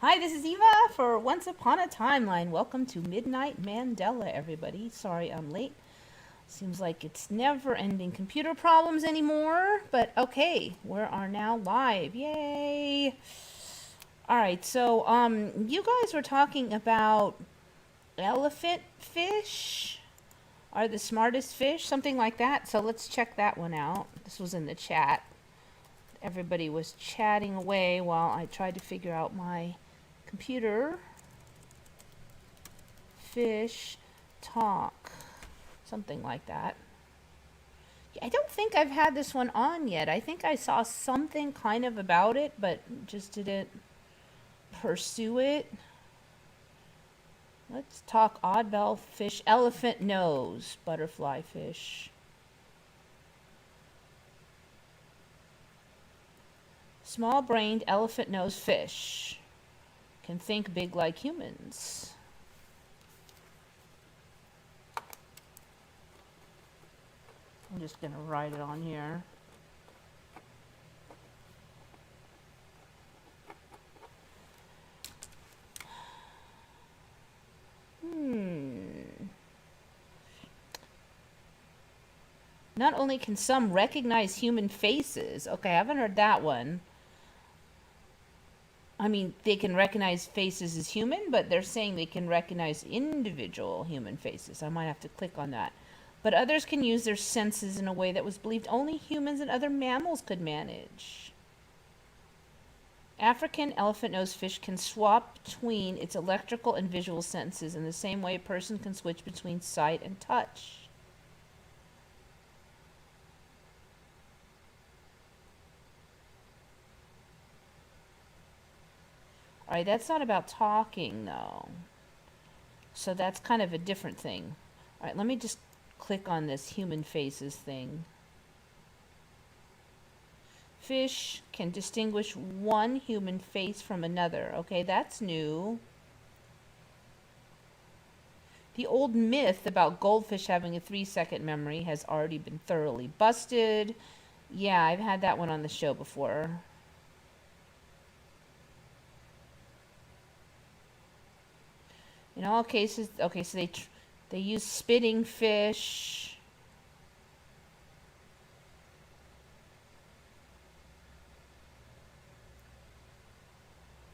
Hi, this is Eva for Once Upon a Timeline. Welcome to Midnight Mandela, everybody. Sorry I'm late. Seems like it's never ending computer problems anymore, but okay, we are now live. Yay! Alright, so you guys were talking about elephant fish are the smartest fish, something like that. So let's check that one out. This was in the chat. Everybody was chatting away while I tried to figure out my computer. Fish talk, something like that. I don't think I've had this one on yet. I think I saw something kind of about it, but just didn't pursue it. Let's talk oddball fish. Elephant nose, butterfly fish. Small-brained elephant nose fish can think big like humans. I'm just going to write it on here. Not only can some recognize human faces. Okay, I haven't heard that one. I mean, they can recognize faces as human, but they're saying they can recognize individual human faces. I might have to click on that. But others can use their senses in a way that was believed only humans and other mammals could manage. African elephant nose fish can swap between its electrical and visual senses in the same way a person can switch between sight and touch. All right, that's not about talking, though. So that's kind of a different thing. All right, let me just click on this human faces thing. Fish can distinguish one human face from another. Okay, that's new. The old myth about goldfish having a 3-second memory has already been thoroughly busted. Yeah, I've had that one on the show before. In all cases, okay, so they use spitting fish.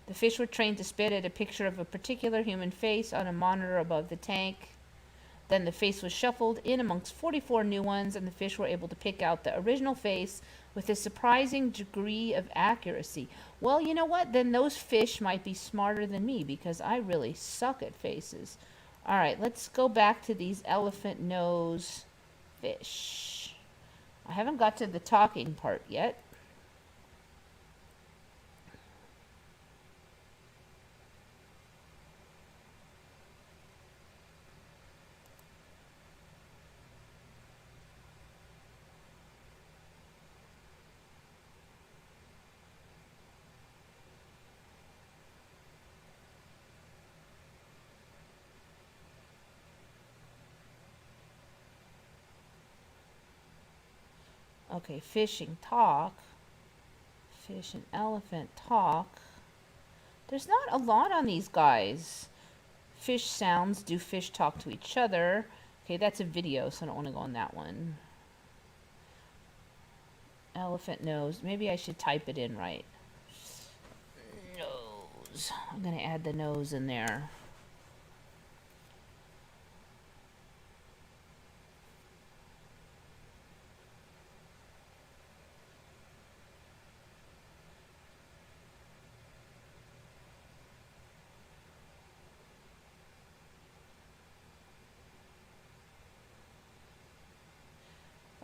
The fish were trained to spit at a picture of a particular human face on a monitor above the tank. Then the face was shuffled in amongst 44 new ones, and the fish were able to pick out the original face with a surprising degree of accuracy. Well, you know what? Then those fish might be smarter than me because I really suck at faces. All right, let's go back to these elephant nose fish. I haven't got to the talking part yet. Okay, fishing talk. Fish and elephant talk. There's not a lot on these guys. Fish sounds. Do fish talk to each other? Okay, that's a video, so I don't want to go on that one. Elephant nose. Maybe I should type it in right. Nose. I'm going to add the nose in there.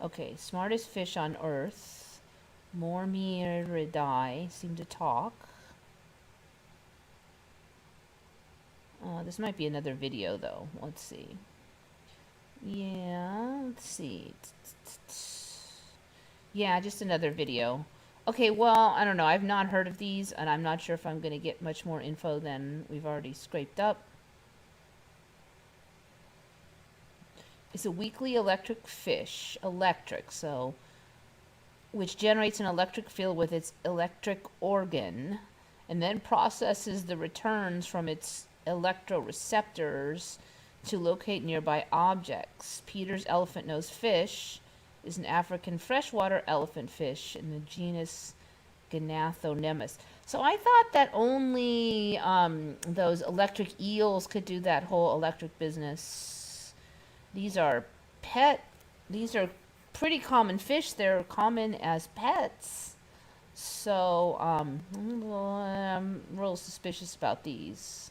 Okay, smartest fish on Earth. Mormyridae seem to talk. This might be another video, though. Let's see. Yeah, let's see. Yeah, just another video. Okay, well, I don't know. I've not heard of these, and I'm not sure if I'm going to get much more info than we've already scraped up. It's a weakly electric fish. Electric, so which generates an electric field with its electric organ and then processes the returns from its electroreceptors to locate nearby objects. Peter's elephant-nosed fish is an African freshwater elephant fish in the genus Gnathonemus. So I thought that only those electric eels could do that whole electric business. These are these are pretty common fish. They're common as pets. So I'm real suspicious about these.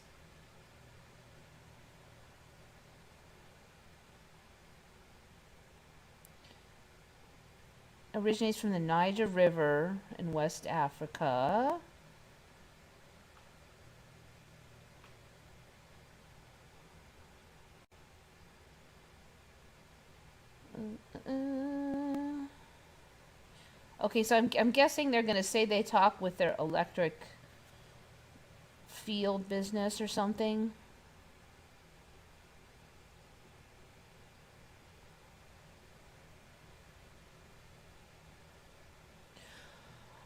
Originates from the Niger River in West Africa. Okay, so I'm guessing they're going to say they talk with their electric field business or something.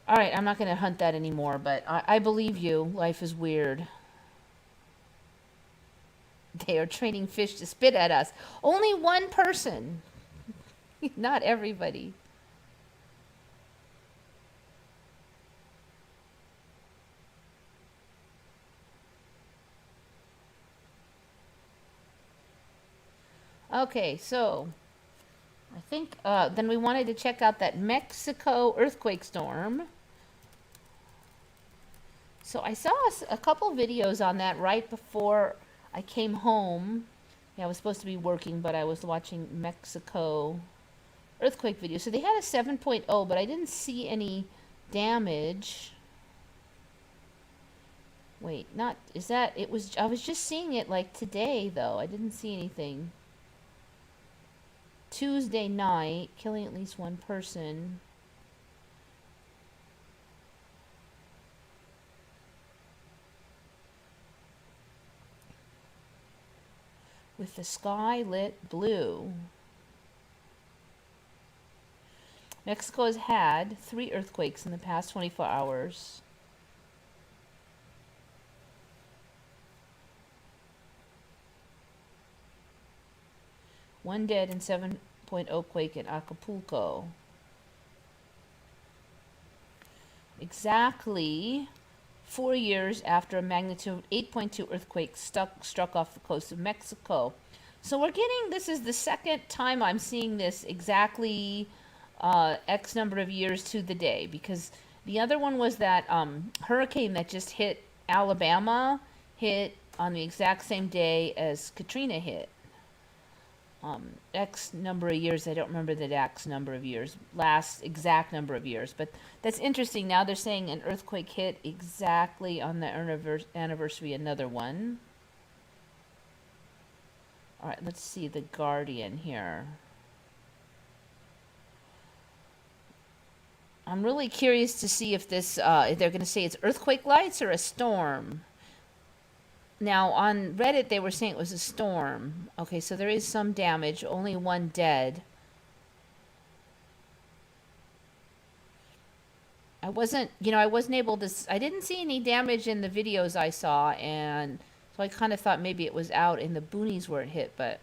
All right, I'm not going to hunt that anymore, but I believe you. Life is weird. They are training fish to spit at us. Only one person, not everybody. Okay, so I think then we wanted to check out that Mexico earthquake storm. So I saw a couple videos on that right before I came home. Yeah, I was supposed to be working, but I was watching Mexico earthquake videos. So they had a 7.0, but I didn't see any damage. Wait, not, is that, it was, I was just seeing it like today, though. I didn't see anything. Tuesday night, killing at least one person. With the sky lit blue. Mexico has had 3 earthquakes in the past 24 hours. One dead and 7.0 quake in Acapulco. Exactly 4 years after a magnitude 8.2 earthquake struck off the coast of Mexico. So we're getting, this is the second time I'm seeing this exactly X number of years to the day, because the other one was that hurricane that just hit Alabama, hit on the exact same day as Katrina hit. X number of years, I don't remember the X number of years, last exact number of years, but that's interesting. Now they're saying an earthquake hit exactly on the anniversary, another one. All right, let's see the Guardian here. I'm really curious to see if this, if they're going to say it's earthquake lights or a storm. Now, on Reddit, they were saying it was a storm. Okay, so there is some damage, only one dead. I wasn't able to, I didn't see any damage in the videos I saw, and so I kind of thought maybe it was out in the boonies where it hit, but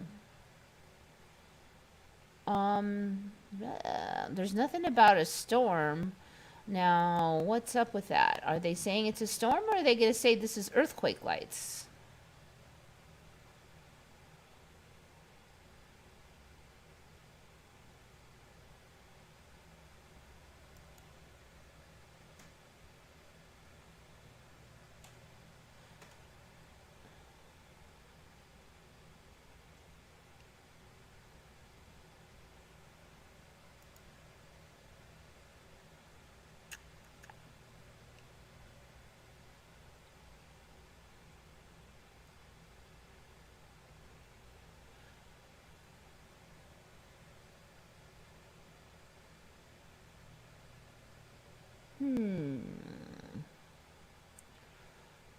there's nothing about a storm. Now, what's up with that? Are they saying it's a storm, or are they going to say this is earthquake lights?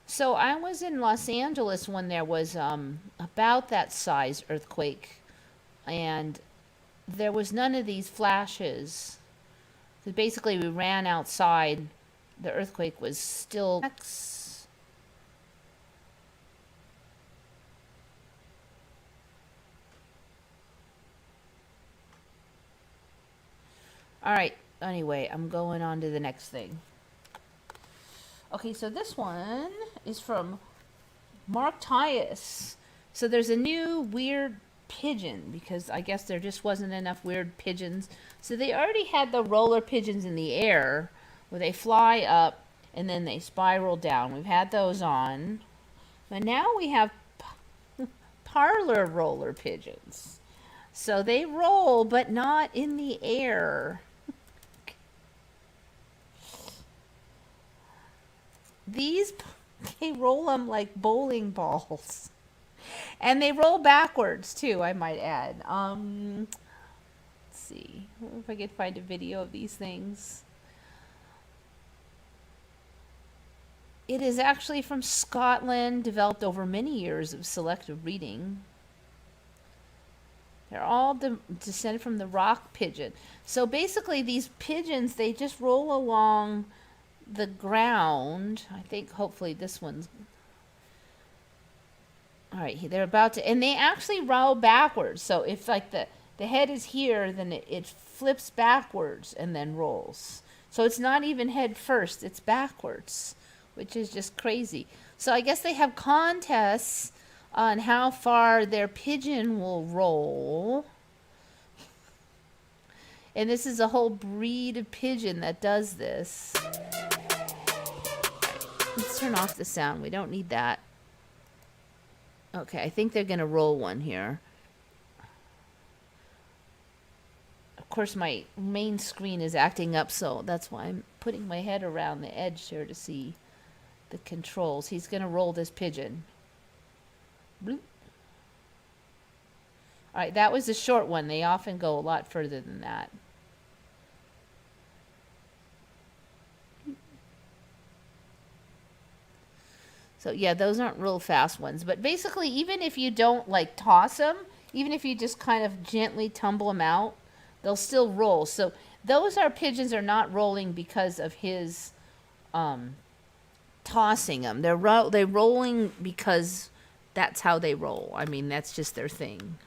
So I was in Los Angeles when there was about that size earthquake, and there was none of these flashes. 'Cause basically, we ran outside the earthquake was still. All right, anyway, I'm going on to the next thing. Okay, so this one is from Mark Tyus. So there's a new weird pigeon, because I guess there just wasn't enough weird pigeons. So they already had the roller pigeons in the air, where they fly up and then they spiral down. We've had those on. But now we have parlor roller pigeons. So they roll, but not in the air. These, they roll them like bowling balls. And they roll backwards too, I might add. Let's see if I can find a video of these things. It is actually from Scotland, developed over many years of selective breeding. They're all descended from the rock pigeon. So basically these pigeons, they just roll along the ground. I think hopefully this one's... All right, they're about to... And they actually roll backwards. So if like the head is here, then it flips backwards and then rolls. So it's not even head first, it's backwards, which is just crazy. So I guess they have contests on how far their pigeon will roll. And this is a whole breed of pigeon that does this. Let's turn off the sound. We don't need that. Okay, I think they're going to roll one here. Of course, my main screen is acting up, so that's why I'm putting my head around the edge here to see the controls. He's going to roll this pigeon. Bloop. All right, that was a short one. They often go a lot further than that. So yeah, those aren't real fast ones. But basically, even if you don't like toss them, even if you just kind of gently tumble them out, they'll still roll. So those pigeons are not rolling because of his tossing them. They're rolling because that's how they roll. I mean, that's just their thing.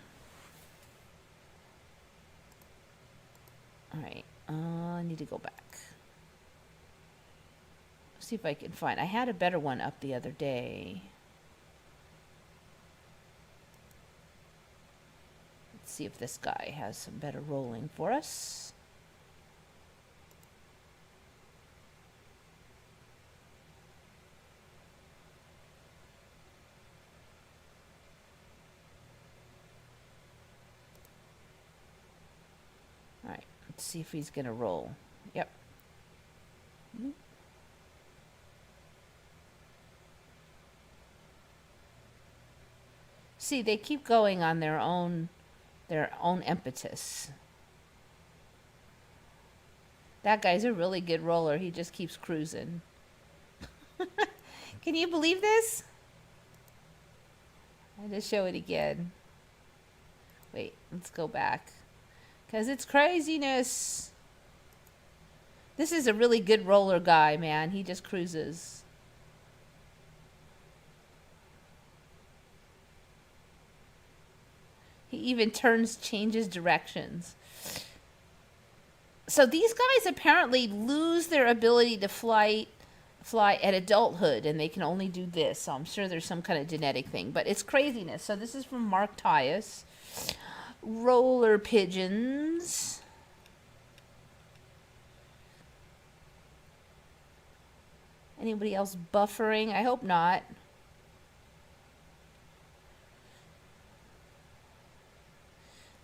All right, I need to go back. See if I can find. I had a better one up the other day. Let's see if this guy has some better rolling for us. All right, let's see if he's gonna roll. Yep. See, they keep going on their own impetus. That guy's a really good roller. He just keeps cruising. Can you believe this? I'll just show it again. Wait, let's go back. Because it's craziness. This is a really good roller guy, man. He just cruises. He even changes directions. So these guys apparently lose their ability to fly at adulthood, and they can only do this. So I'm sure there's some kind of genetic thing, but it's craziness. So this is from Mark Tyus. Roller pigeons. Anybody else buffering? I hope not.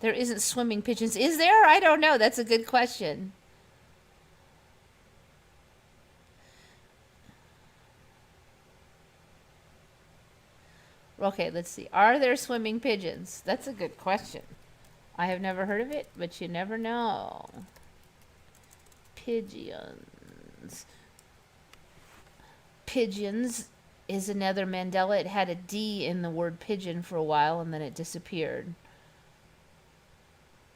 There isn't swimming pigeons. Is there? I don't know. That's a good question. Okay, let's see. Are there swimming pigeons? That's a good question. I have never heard of it, but you never know. Pigeons. Pigeons is another Mandela. It had a D in the word pigeon for a while, and then it disappeared.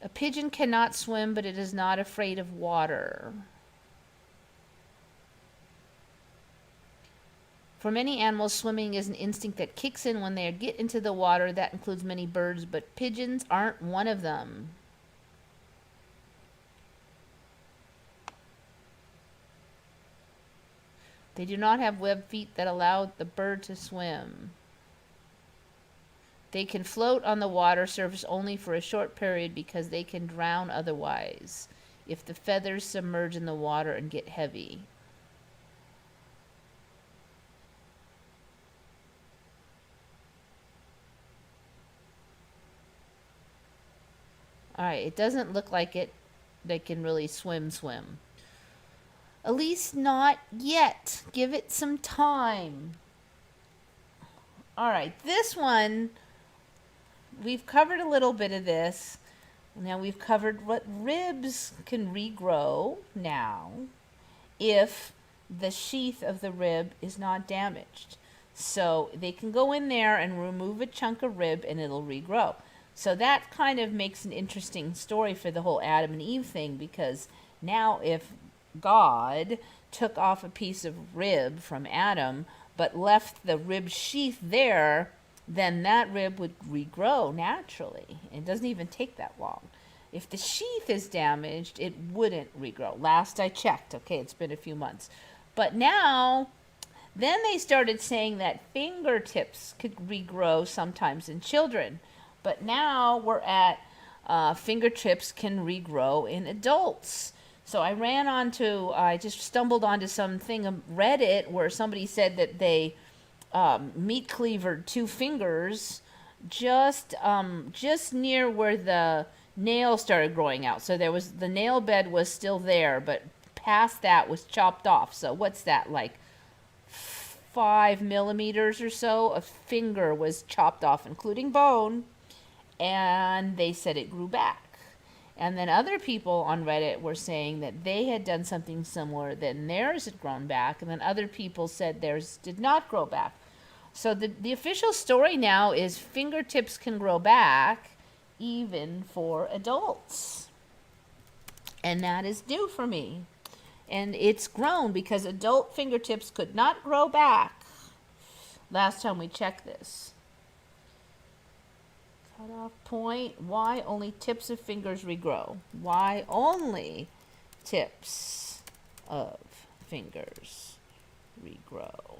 A pigeon cannot swim, but it is not afraid of water. For many animals, swimming is an instinct that kicks in when they get into the water. That includes many birds, but pigeons aren't one of them. They do not have webbed feet that allow the bird to swim. They can float on the water surface only for a short period because they can drown otherwise if the feathers submerge in the water and get heavy. All right, it doesn't look like they can really swim. At least not yet. Give it some time. All right, this one, we've covered a little bit of this. Now we've covered what ribs can regrow now if the sheath of the rib is not damaged. So they can go in there and remove a chunk of rib and it'll regrow. So that kind of makes an interesting story for the whole Adam and Eve thing, because now if God took off a piece of rib from Adam but left the rib sheath there, then that rib would regrow naturally. It doesn't even take that long. If the sheath is damaged, it wouldn't regrow. Last I checked, okay, it's been a few months. But now, then they started saying that fingertips could regrow sometimes in children. But now we're at fingertips can regrow in adults. So I just stumbled onto something on Reddit where somebody said that they meat cleavered two fingers just near where the nail started growing out. So the nail bed was still there, but past that was chopped off. So what's that, like 5 millimeters or so? A finger was chopped off, including bone, and they said it grew back. And then other people on Reddit were saying that they had done something similar, then theirs had grown back, and then other people said theirs did not grow back. So the official story now is fingertips can grow back even for adults. And that is new for me. And it's grown because adult fingertips could not grow back last time we checked this. Cutoff point. Why only tips of fingers regrow? Why only tips of fingers regrow?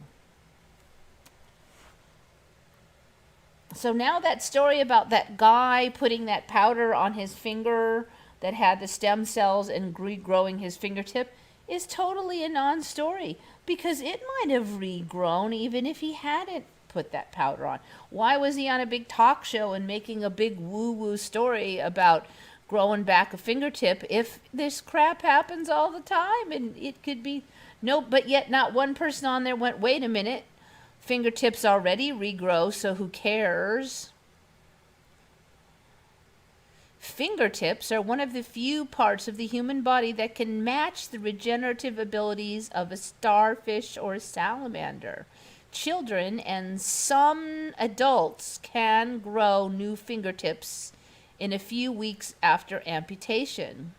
So now that story about that guy putting that powder on his finger that had the stem cells and regrowing his fingertip is totally a non-story, because it might have regrown even if he hadn't put that powder on. Why was he on a big talk show and making a big woo-woo story about growing back a fingertip if this crap happens all the time? And it could be but yet not one person on there went, wait a minute, fingertips already regrow, so who cares? Fingertips are one of the few parts of the human body that can match the regenerative abilities of a starfish or a salamander. Children and some adults can grow new fingertips in a few weeks after amputation.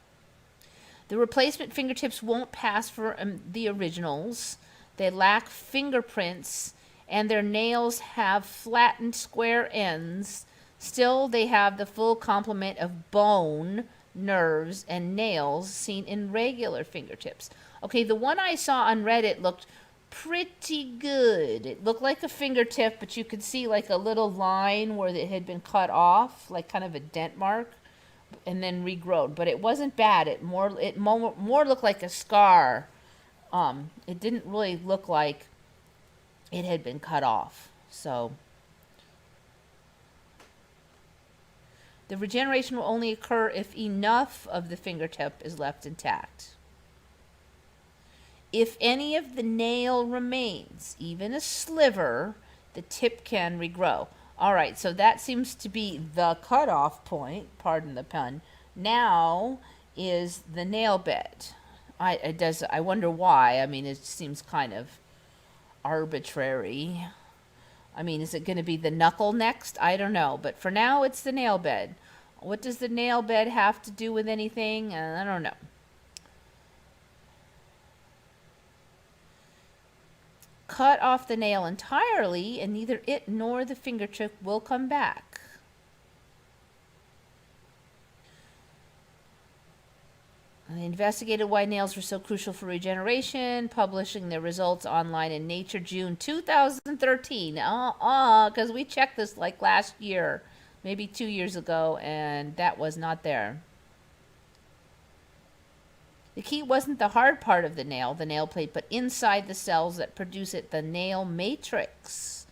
The replacement fingertips won't pass for the originals. They lack fingerprints, and their nails have flattened square ends. Still, they have the full complement of bone, nerves, and nails seen in regular fingertips. Okay, the one I saw on Reddit looked pretty good. It looked like a fingertip, but you could see like a little line where it had been cut off, like kind of a dent mark, and then regrowed. But it wasn't bad. It more looked like a scar. It didn't really look like it had been cut off. So the regeneration will only occur if enough of the fingertip is left intact. If any of the nail remains, even a sliver, the tip can regrow. All right, so that seems to be the cutoff point, pardon the pun. Now is the nail bed. I wonder why. I mean, it seems kind of arbitrary. I mean, is it going to be the knuckle next? I don't know. But for now, it's the nail bed. What does the nail bed have to do with anything? I don't know. cut off the nail entirely, and neither it nor the fingertip will come back. They investigated why nails were so crucial for regeneration, publishing their results online in Nature June 2013. Because we checked this like last year, maybe 2 years ago, and that was not there. The key wasn't the hard part of the nail plate, but inside the cells that produce it, the nail matrix.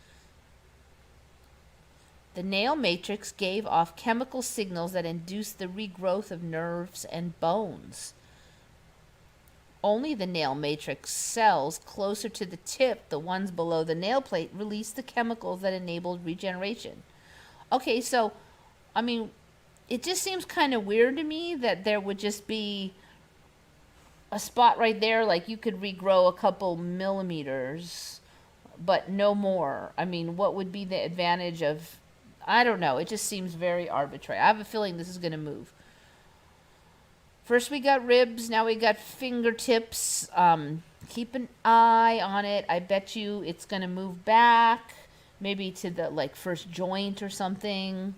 The nail matrix gave off chemical signals that induced the regrowth of nerves and bones. Only the nail matrix cells closer to the tip, the ones below the nail plate, released the chemicals that enabled regeneration. Okay, so, I mean, it just seems kind of weird to me that there would just be a spot right there, like you could regrow a couple millimeters, but no more. I mean, what would be the advantage of, I don't know. It just seems very arbitrary. I have a feeling this is going to move. First we got ribs, now we got fingertips. Keep an eye on it. I bet you it's going to move back, maybe to the like first joint or something.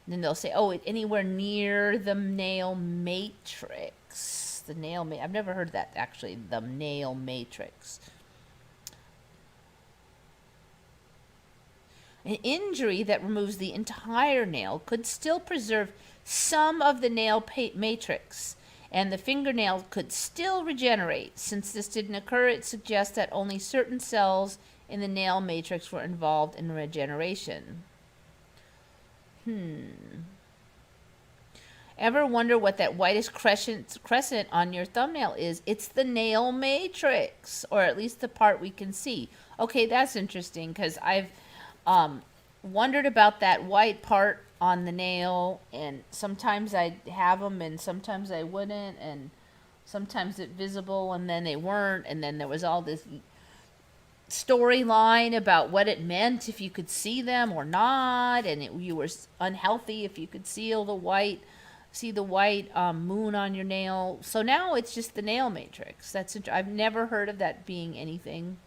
Then they'll say, oh, anywhere near the nail matrix. I've never heard that, actually, the nail matrix. An injury that removes the entire nail could still preserve some of the nail matrix, and the fingernail could still regenerate. Since this didn't occur, it suggests that only certain cells in the nail matrix were involved in regeneration. Ever wonder what that whitish crescent on your thumbnail is? It's the nail matrix, or at least the part we can see. Okay, that's interesting, because I've wondered about that white part on the nail, and sometimes I'd have them and sometimes I wouldn't, and sometimes it's visible and then they weren't, and then there was all this storyline about what it meant if you could see them or not, and you were unhealthy if you could see the white moon on your nail. So now it's just the nail matrix. I've never heard of that being anything.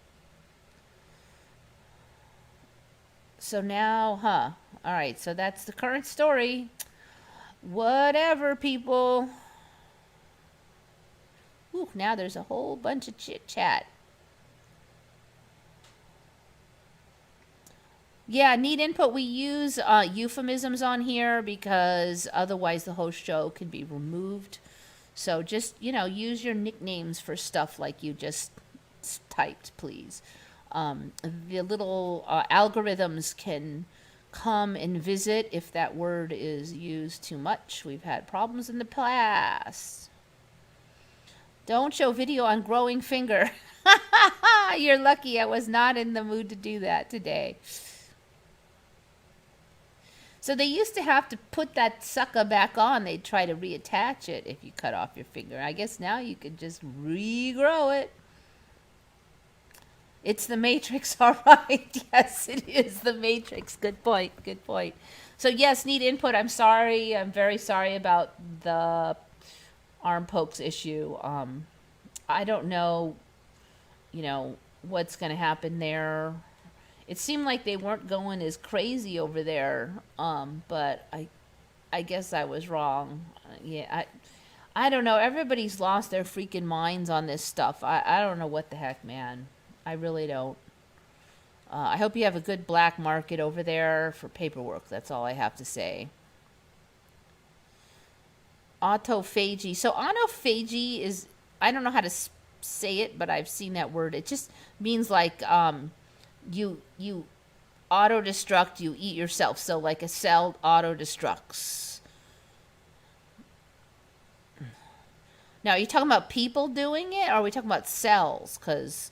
So now, all right, so that's the current story. Whatever, people. Ooh, now there's a whole bunch of chit chat. Yeah, need input. We use euphemisms on here because otherwise the whole show can be removed. So just, use your nicknames for stuff like you just typed, please. The little algorithms can come and visit if that word is used too much. We've had problems in the past. Don't show video on growing finger. You're lucky I was not in the mood to do that today. So they used to have to put that sucker back on. They'd try to reattach it if you cut off your finger. I guess now you could just regrow it. It's the matrix, all right. Yes, it is the matrix. Good point. Good point. So yes, need input. I'm sorry. I'm very sorry about the arm pokes issue. I don't know, what's going to happen there. It seemed like they weren't going as crazy over there, but I guess I was wrong. I don't know. Everybody's lost their freaking minds on this stuff. I don't know what the heck, man. I really don't. I hope you have a good black market over there for paperwork. That's all I have to say. Autophagy. So autophagy is, I don't know how to say it, but I've seen that word. It just means like you auto-destruct, you eat yourself. So like a cell auto-destructs. Now, are you talking about people doing it, or are we talking about cells? Because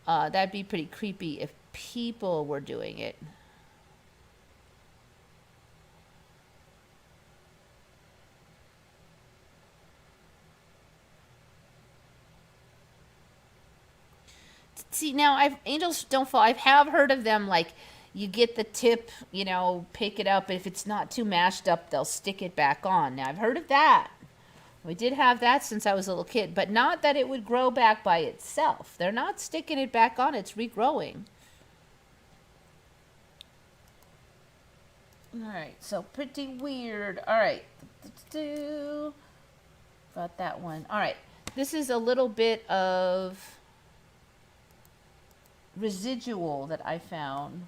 that'd be pretty creepy if people were doing it. See, now angels don't fall. I have heard of them, like you get the tip, pick it up. If it's not too mashed up, they'll stick it back on. Now, I've heard of that. We did have that since I was a little kid, but not that it would grow back by itself. They're not sticking it back on, it's regrowing. All right, so pretty weird. All right, got that one. All right, this is a little bit of residual that I found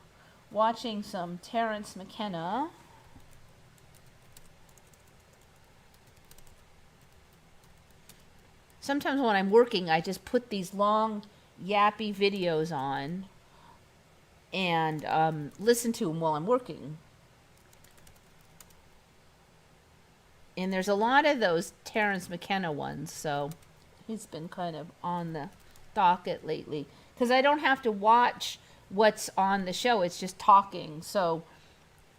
watching some Terence McKenna. Sometimes when I'm working, I just put these long, yappy videos on and listen to them while I'm working. And there's a lot of those Terence McKenna ones, so he's been kind of on the docket lately. Because I don't have to watch what's on the show, it's just talking. So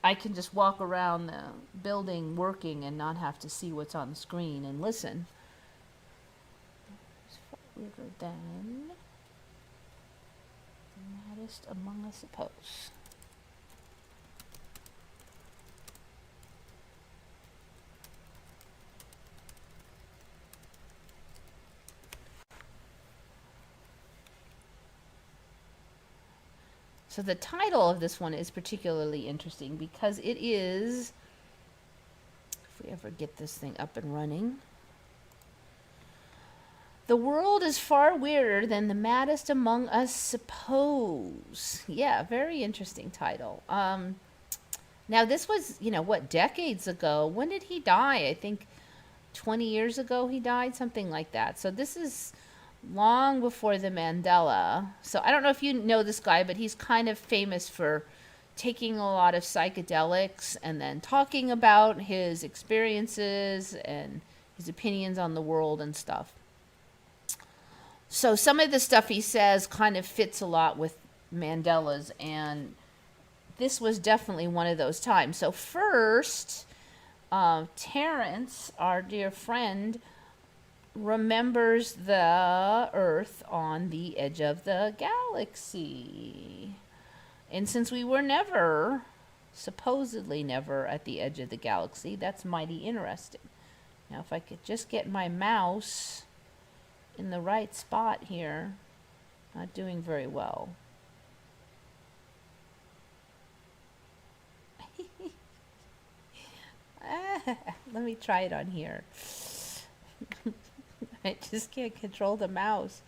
I can just walk around the building working and not have to see what's on the screen and listen. Weirder than the maddest among us, suppose. So the title of this one is particularly interesting because it is, if we ever get this thing up and running, "The world is far weirder than the maddest among us suppose." Yeah, very interesting title. Now this was, what, decades ago. When did he die? I think 20 years ago he died, something like that. So this is long before the Mandela. So I don't know if you know this guy, but he's kind of famous for taking a lot of psychedelics and then talking about his experiences and his opinions on the world and stuff. So some of the stuff he says kind of fits a lot with Mandela's, and this was definitely one of those times. So first, Terence, our dear friend, remembers the Earth on the edge of the galaxy. And since we were never, supposedly never, at the edge of the galaxy, that's mighty interesting. Now if I could just get my mouse in the right spot here. Not doing very well. Let me try it on here. I just can't control the mouse.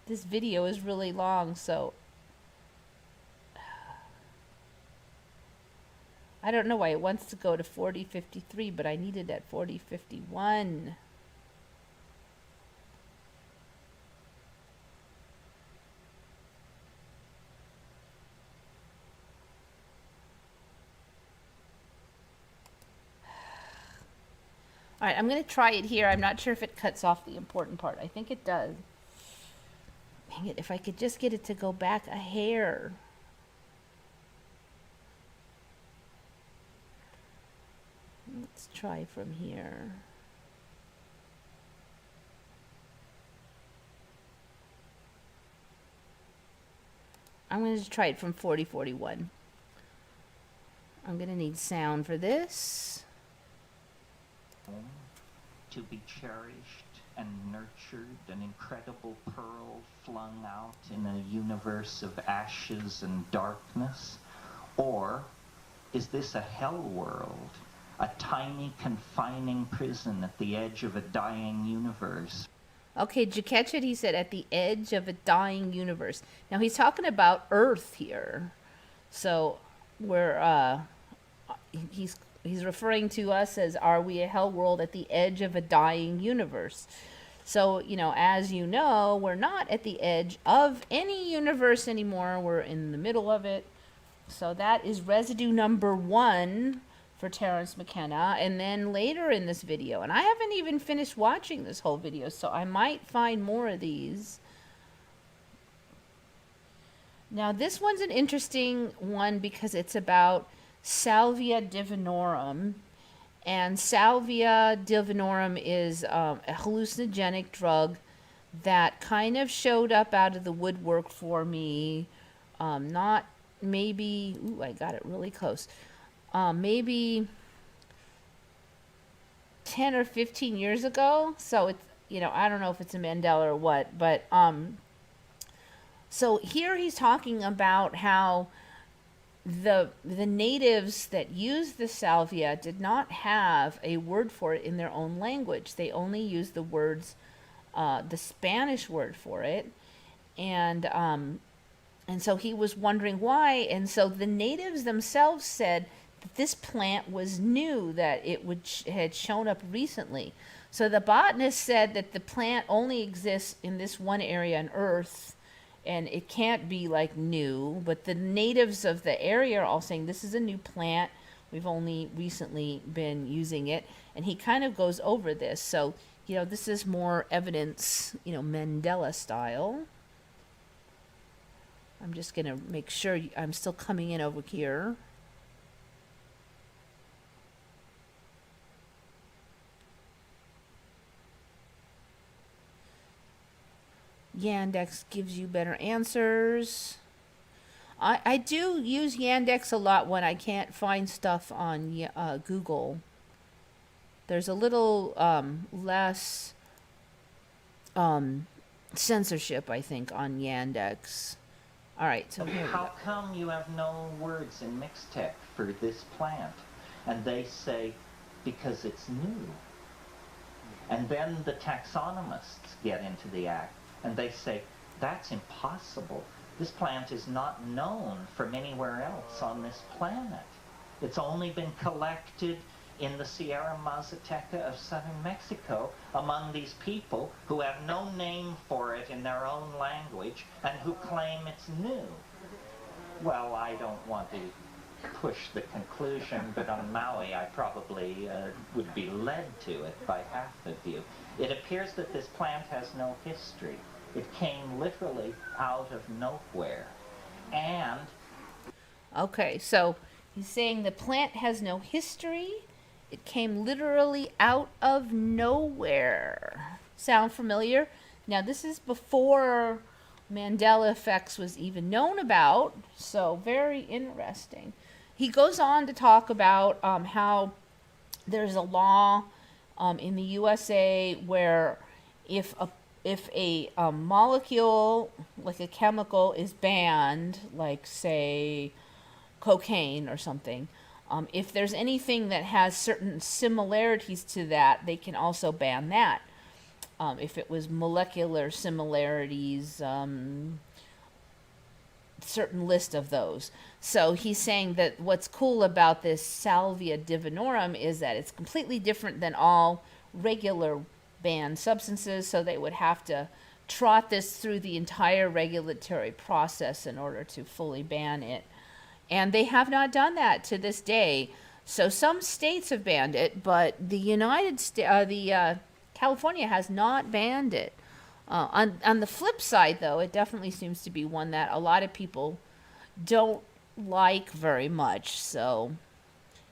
This video is really long, so I don't know why it wants to go to 4053, but I need it at 4051. All right, I'm going to try it here. I'm not sure if it cuts off the important part. I think it does. Dang it, if I could just get it to go back a hair. Let's try from here. I'm going to try it from 4041. I'm going to need sound for this. To be cherished and nurtured, an incredible pearl flung out in a universe of ashes and darkness? Or is this a hell world, a tiny confining prison at the edge of a dying universe? Okay, did you catch it? He said at the edge of a dying universe. Now he's talking about Earth here. So we're he's referring to us as, are we a hell world at the edge of a dying universe? So, as you know, we're not at the edge of any universe anymore. We're in the middle of it. So that is residue number 1 for Terence McKenna. And then later in this video, and I haven't even finished watching this whole video, so I might find more of these. Now this one's an interesting one because it's about Salvia divinorum. And Salvia divinorum is a hallucinogenic drug that kind of showed up out of the woodwork for me Not maybe, ooh, I got it really close. Maybe 10 or 15 years ago. So it's, I don't know if it's a Mandela or what, but so here he's talking about how the natives that used the salvia did not have a word for it in their own language. They only used the words, the Spanish word for it, and so he was wondering why. And so the natives themselves said that this plant was new, that it had shown up recently. So the botanist said that the plant only exists in this one area on Earth, and it can't be like new. But the natives of the area are all saying this is a new plant. We've only recently been using it. And he kind of goes over this. So, this is more evidence, Mandela style. I'm just going to make sure I'm still coming in over here. Yandex gives you better answers. I do use Yandex a lot when I can't find stuff on Google. There's a little less censorship, I think, on Yandex. All right, so here we go. How come you have no words in Mixtec for this plant? And they say, because it's new. And then the taxonomists get into the act, and they say, that's impossible. This plant is not known from anywhere else on this planet. It's only been collected in the Sierra Mazateca of southern Mexico among these people who have no name for it in their own language and who claim it's new. Well, I don't want to push the conclusion, but on Maui I probably would be led to it by half of you. It appears that this plant has no history. It came literally out of nowhere. And... Okay, so he's saying the plant has no history. It came literally out of nowhere. Sound familiar? Now, this is before Mandela effects was even known about, so very interesting. He goes on to talk about how there's a law in the USA where if a molecule, like a chemical, is banned, like, say, cocaine or something, if there's anything that has certain similarities to that, they can also ban that. If it was molecular similarities, certain list of those. So he's saying that what's cool about this Salvia divinorum is that it's completely different than all regular banned substances, so they would have to trot this through the entire regulatory process in order to fully ban it. And they have not done that to this day. So some states have banned it, but the California has not banned it. On the flip side, though, it definitely seems to be one that a lot of people don't like very much. So,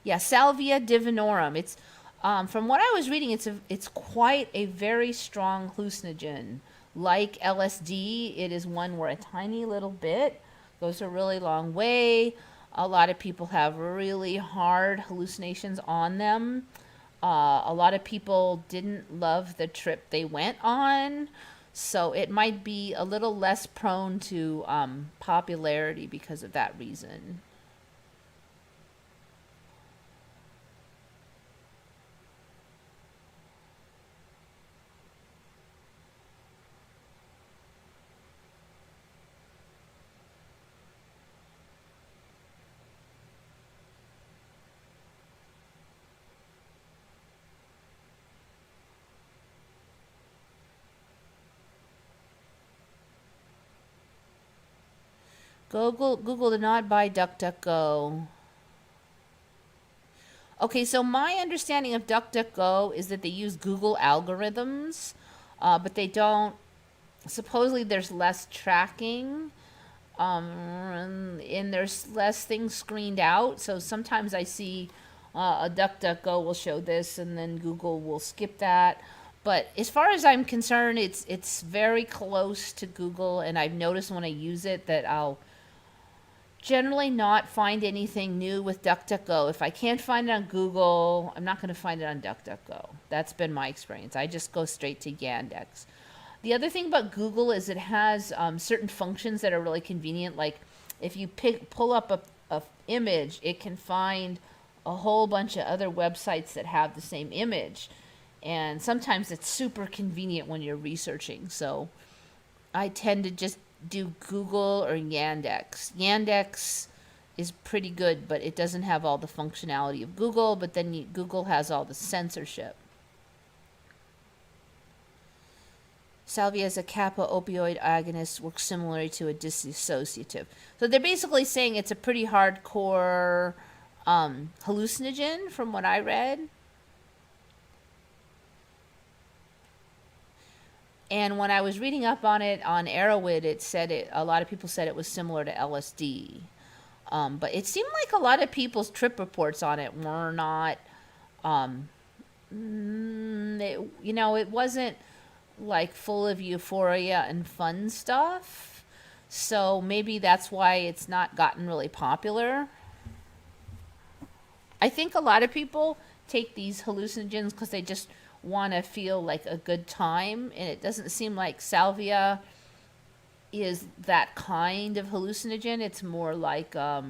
yeah, Salvia divinorum. It's from what I was reading, it's quite a very strong hallucinogen. Like LSD, it is one where a tiny little bit goes a really long way. A lot of people have really hard hallucinations on them. A lot of people didn't love the trip they went on. So it might be a little less prone to popularity because of that reason. Google did not buy DuckDuckGo. Okay, so my understanding of DuckDuckGo is that they use Google algorithms, but they don't. Supposedly, there's less tracking, and there's less things screened out. So sometimes I see a DuckDuckGo will show this, and then Google will skip that. But as far as I'm concerned, it's very close to Google, and I've noticed when I use it that I'll generally not find anything new with DuckDuckGo. If I can't find it on Google, I'm not going to find it on DuckDuckGo. That's been my experience. I just go straight to Yandex. The other thing about Google is it has certain functions that are really convenient. Like if you pull up a image, it can find a whole bunch of other websites that have the same image. And sometimes it's super convenient when you're researching. So I tend to just do Google or Yandex. Yandex is pretty good, but it doesn't have all the functionality of Google, but then Google has all the censorship. Salvia as a kappa opioid agonist works similarly to a dissociative. So they're basically saying it's a pretty hardcore hallucinogen from what I read. And when I was reading up on it on Arrowhead, a lot of people said it was similar to LSD. But it seemed like a lot of people's trip reports on it were not, it wasn't like full of euphoria and fun stuff. So maybe that's why it's not gotten really popular. I think a lot of people take these hallucinogens because they just want to feel like a good time, and it doesn't seem like salvia is that kind of hallucinogen. It's more like a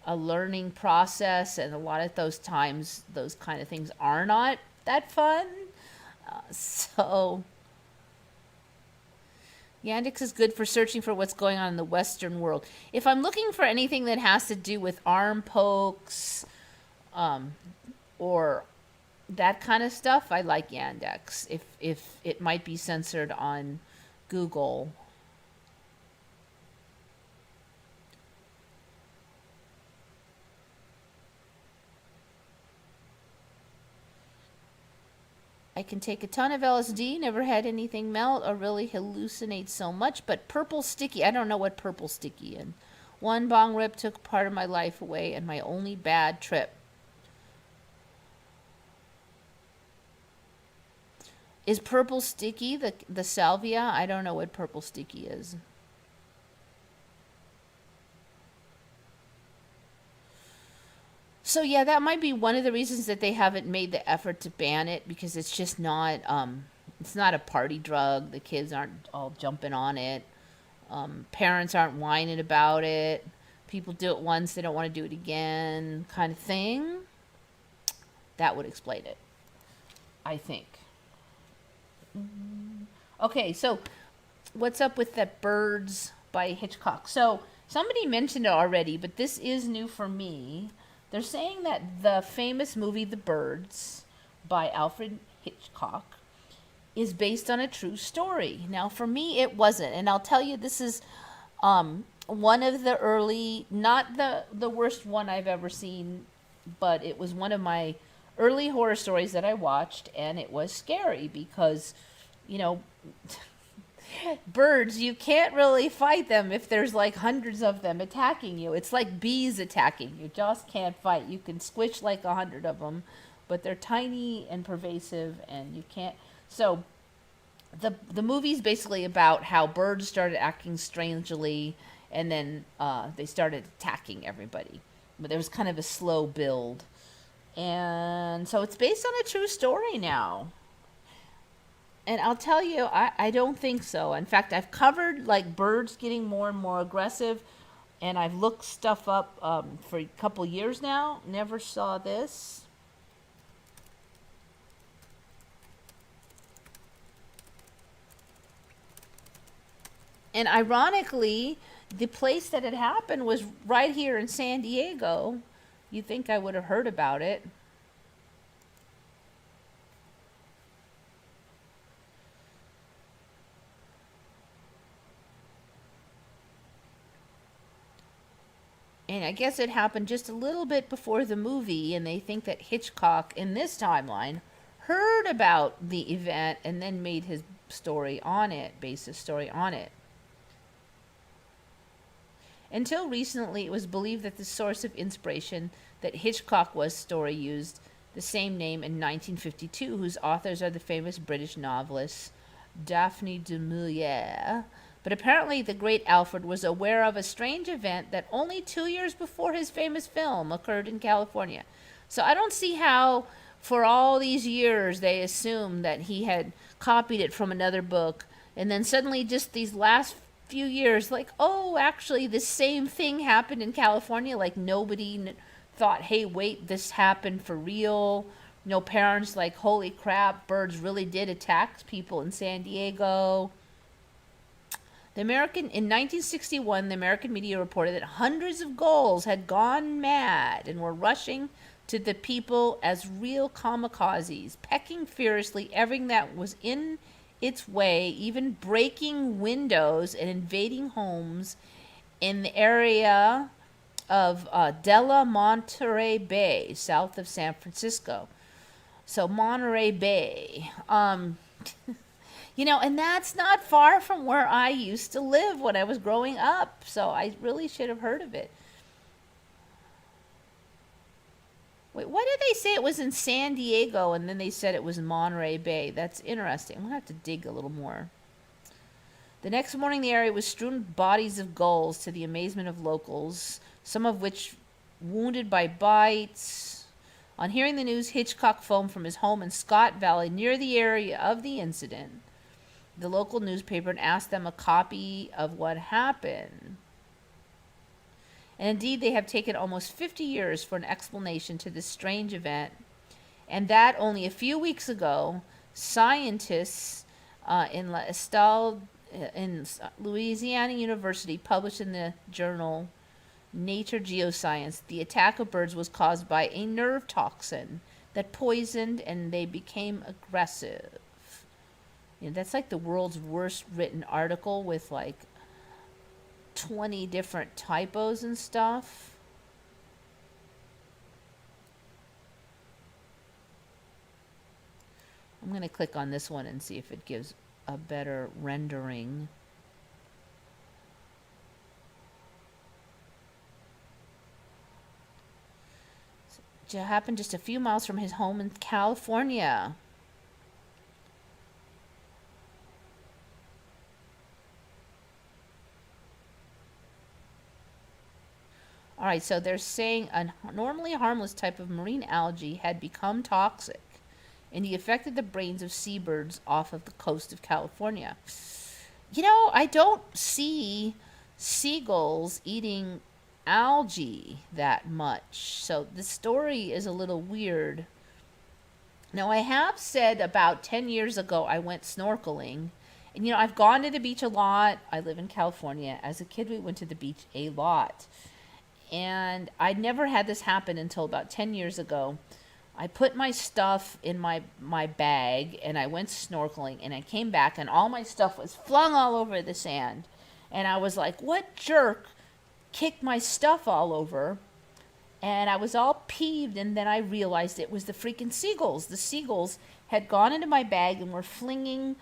learning process, and a lot of those times those kind of things are not that fun. So Yandex is good for searching for what's going on in the Western world. If I'm looking for anything that has to do with arm pokes or that kind of stuff, I like Yandex. If it might be censored on Google. I can take a ton of LSD, never had anything melt or really hallucinate so much, but purple sticky, I don't know what purple sticky is. One bong rip took part of my life away and my only bad trip. Is purple sticky the salvia? I don't know what purple sticky is. So yeah, that might be one of the reasons that they haven't made the effort to ban it, because it's just not it's not a party drug. The kids aren't all jumping on it. Parents aren't whining about it. People do it once, they don't want to do it again, kind of thing. That would explain it, I think. Okay, so what's up with that Birds by Hitchcock? So somebody mentioned it already, but this is new for me. They're saying that the famous movie The Birds by Alfred Hitchcock is based on a true story. Now, for me, it wasn't. And I'll tell you, this is one of the early, not the worst one I've ever seen, but it was one of my early horror stories that I watched, and it was scary because, birds, you can't really fight them if there's like hundreds of them attacking you. It's like bees attacking you. Just can't fight. You can squish like 100 of them, but they're tiny and pervasive, and you can't. So the movie's basically about how birds started acting strangely, and then they started attacking everybody. But there was kind of a slow build. And so it's based on a true story now. And I'll tell you, I don't think so. In fact, I've covered like birds getting more and more aggressive, and I've looked stuff up for a couple years now. Never saw this. And ironically, the place that it happened was right here in San Diego. You'd think I would have heard about it. And I guess it happened just a little bit before the movie, and they think that Hitchcock, in this timeline, heard about the event and then made his story on it, based his story on it. Until recently, it was believed that the source of inspiration that Hitchcock was story used the same name in 1952, whose authors are the famous British novelist Daphne du Maurier. But apparently the great Alfred was aware of a strange event that only 2 years before his famous film occurred in California. So I don't see how for all these years they assumed that he had copied it from another book, and then suddenly just these last few years, like, oh, actually the same thing happened in California. Like nobody thought, hey, wait, this happened for real. No parents like, holy crap, birds really did attack people in San Diego. In 1961, the American media reported that hundreds of gulls had gone mad and were rushing to the people as real kamikazes, pecking furiously everything that was in its way, even breaking windows and invading homes in the area of Della Monterey Bay, south of San Francisco. So Monterey Bay. And that's not far from where I used to live when I was growing up. So I really should have heard of it. Wait, why did they say it was in San Diego and then they said it was in Monterey Bay? That's interesting. I'm going to have to dig a little more. The next morning, the area was strewn with bodies of gulls to the amazement of locals, some of which wounded by bites. On hearing the news, Hitchcock phoned from his home in Scott Valley near the area of the incident, the local newspaper, and asked them a copy of what happened. And indeed, they have taken almost 50 years for an explanation to this strange event, and that only a few weeks ago, scientists in Louisiana University published in the journal Nature Geoscience, the attack of birds was caused by a nerve toxin that poisoned and they became aggressive. That's like the world's worst written article with like 20 different typos and stuff. I'm going to click on this one and see if it gives a better rendering. It happened just a few miles from his home in California. All right, so they're saying a normally harmless type of marine algae had become toxic, and he affected the brains of seabirds off of the coast of California. I don't see seagulls eating algae that much, so the story is a little weird. Now, I have said about 10 years ago I went snorkeling, and I've gone to the beach a lot. I live in California. As a kid, we went to the beach a lot. And I never had this happen until about 10 years ago. I put my stuff in my bag and I went snorkeling, and I came back and all my stuff was flung all over the sand. And I was like, what jerk kicked my stuff all over? And I was all peeved, and then I realized it was the freaking seagulls. The seagulls had gone into my bag and were flinging,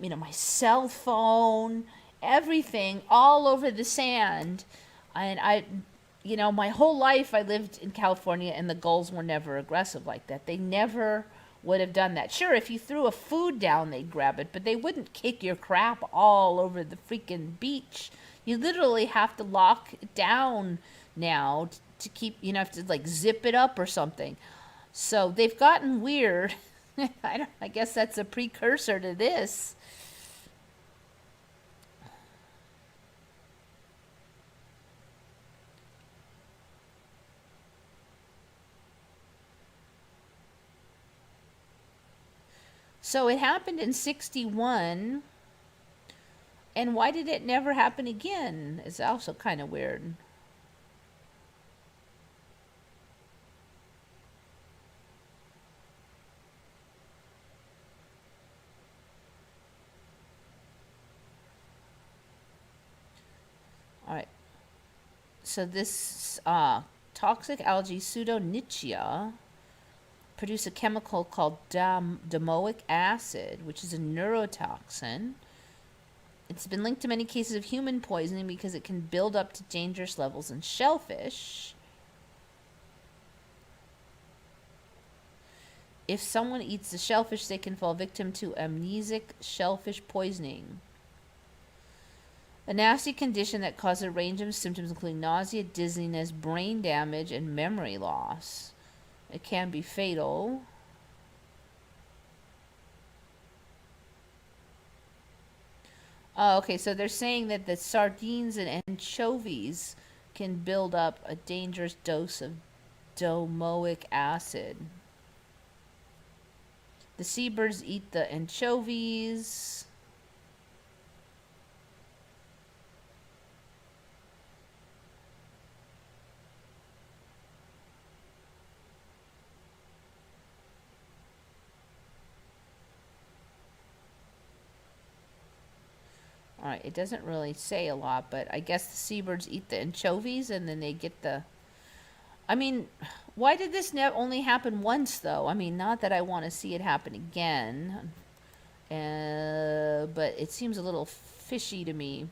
my cell phone, everything all over the sand. And my whole life I lived in California, and the gulls were never aggressive like that. They never would have done that. Sure, if you threw a food down, they'd grab it, but they wouldn't kick your crap all over the freaking beach. You literally have to lock it down now to keep, have to like zip it up or something. So they've gotten weird. I guess that's a precursor to this. So it happened in 61, and why did it never happen again? It's also kind of weird. All right. So this toxic algae, Pseudonychia, produce a chemical called domoic acid, which is a neurotoxin. It's been linked to many cases of human poisoning because it can build up to dangerous levels in shellfish. If someone eats the shellfish, they can fall victim to amnesic shellfish poisoning. A nasty condition that causes a range of symptoms including nausea, dizziness, brain damage, and memory loss. It can be fatal. Oh, okay, so they're saying that the sardines and anchovies can build up a dangerous dose of domoic acid. The seabirds eat the anchovies. All right, it doesn't really say a lot, but I guess the seabirds eat the anchovies and then they get the... I mean, why did this only happen once, though? I mean, not that I want to see it happen again, but it seems a little fishy to me.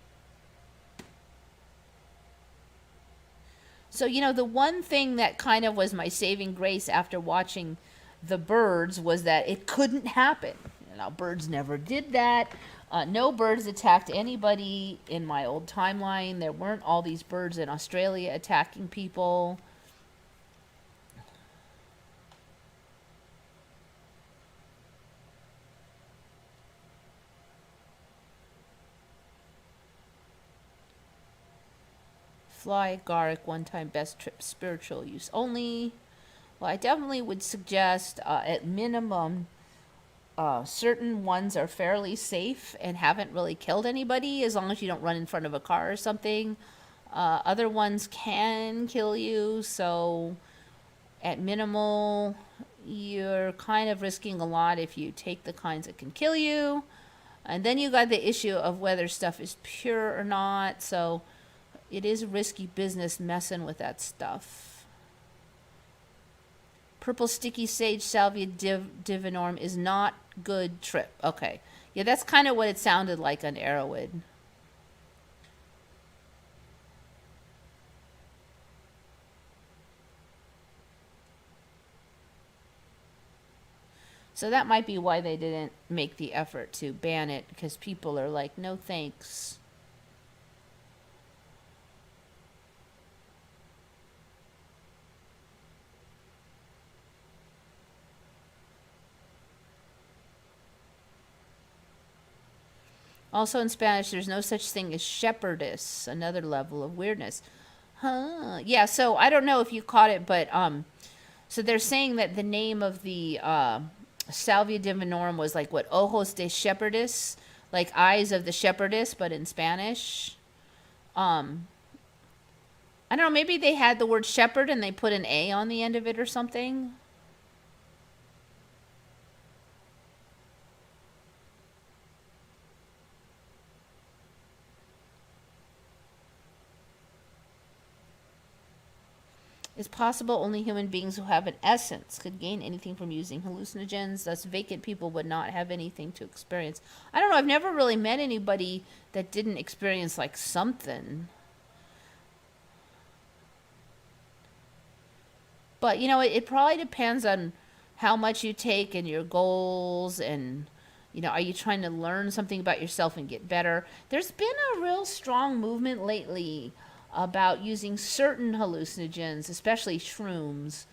So, the one thing that kind of was my saving grace after watching the birds was that it couldn't happen. Birds never did that. No birds attacked anybody in my old timeline. There weren't all these birds in Australia attacking people. Fly agaric, one-time best trip, spiritual use only. Well, I definitely would suggest, at minimum, certain ones are fairly safe and haven't really killed anybody as long as you don't run in front of a car or something. Other ones can kill you, so at minimal, you're kind of risking a lot if you take the kinds that can kill you. And then you got the issue of whether stuff is pure or not, so it is risky business messing with that stuff. Purple sticky sage salvia divinorum is not good trip. Okay. Yeah, that's kind of what it sounded like on Arrowwood. So that might be why they didn't make the effort to ban it, because people are like, no thanks. Also in Spanish, there's no such thing as shepherdess, another level of weirdness. Huh. Yeah, so I don't know if you caught it, but so they're saying that the name of the Salvia divinorum was like what, ojos de shepherdess, like eyes of the shepherdess, but in Spanish. I don't know, maybe they had the word shepherd and they put an A on the end of it or something. It's possible only human beings who have an essence could gain anything from using hallucinogens, thus vacant people would not have anything to experience. I don't know, I've never really met anybody that didn't experience like something. But, it probably depends on how much you take and your goals and, are you trying to learn something about yourself and get better? There's been a real strong movement lately about using certain hallucinogens, especially shrooms,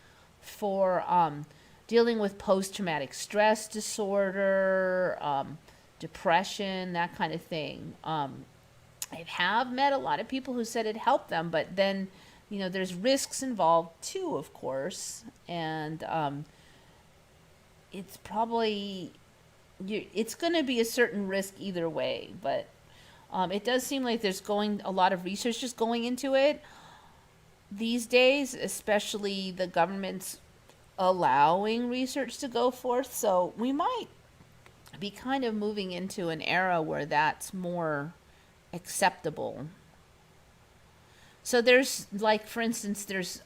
for dealing with post-traumatic stress disorder, depression, that kind of thing. I have met a lot of people who said it helped them, but then, there's risks involved too, of course, and it's probably, it's going to be a certain risk either way, but it does seem like there's a lot of research just going into it these days, especially the government's allowing research to go forth. So we might be kind of moving into an era where that's more acceptable. So there's, like, for instance, there's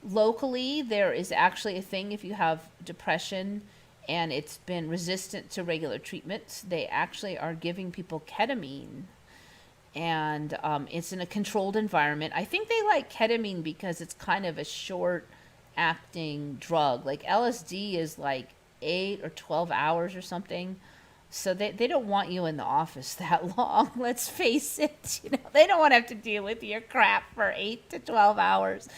locally, there is actually a thing if you have depression and it's been resistant to regular treatments, they actually are giving people ketamine. And it's in a controlled environment. I think they like ketamine because it's kind of a short-acting drug. Like LSD is like 8 or 12 hours or something. So they don't want you in the office that long. Let's face it. They don't want to have to deal with your crap for 8 to 12 hours.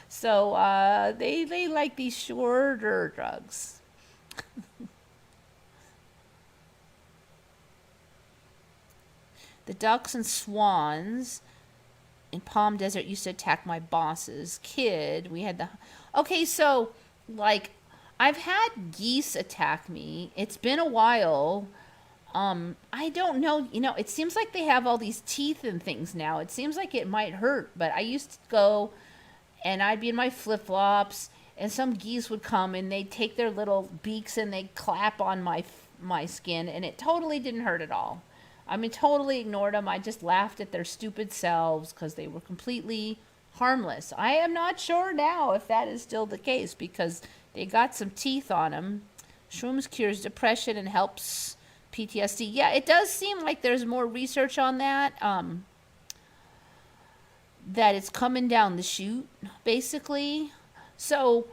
So they like these shorter drugs. The ducks and swans in Palm Desert used to attack my boss's kid. We had the... Okay, so, like, I've had geese attack me. It's been a while. I don't know. It seems like they have all these teeth and things now. It seems like it might hurt, but I used to go and I'd be in my flip-flops and some geese would come and they'd take their little beaks and they'd clap on my skin, and it totally didn't hurt at all. I mean, totally ignored them. I just laughed at their stupid selves because they were completely harmless. I am not sure now if that is still the case because they got some teeth on them. Shrooms cures depression and helps PTSD. Yeah, it does seem like there's more research on that. That it's coming down the chute, basically. So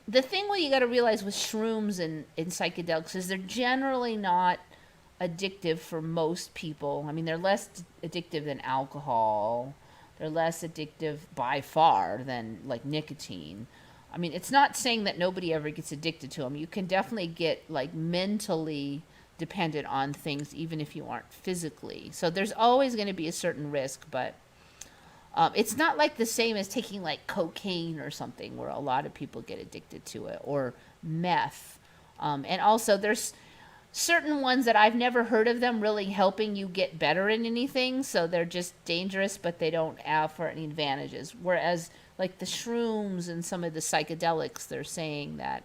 the thing what you got to realize with shrooms and psychedelics is they're generally not addictive for most people. I mean, they're less addictive than alcohol. They're less addictive by far than like nicotine. I mean, it's not saying that nobody ever gets addicted to them. You can definitely get like mentally dependent on things even if you aren't physically. So there's always going to be a certain risk, but it's not like the same as taking like cocaine or something where a lot of people get addicted to it, or meth. And also there's certain ones that I've never heard of them really helping you get better in anything, so they're just dangerous, but they don't offer any advantages. Whereas, like the shrooms and some of the psychedelics, they're saying that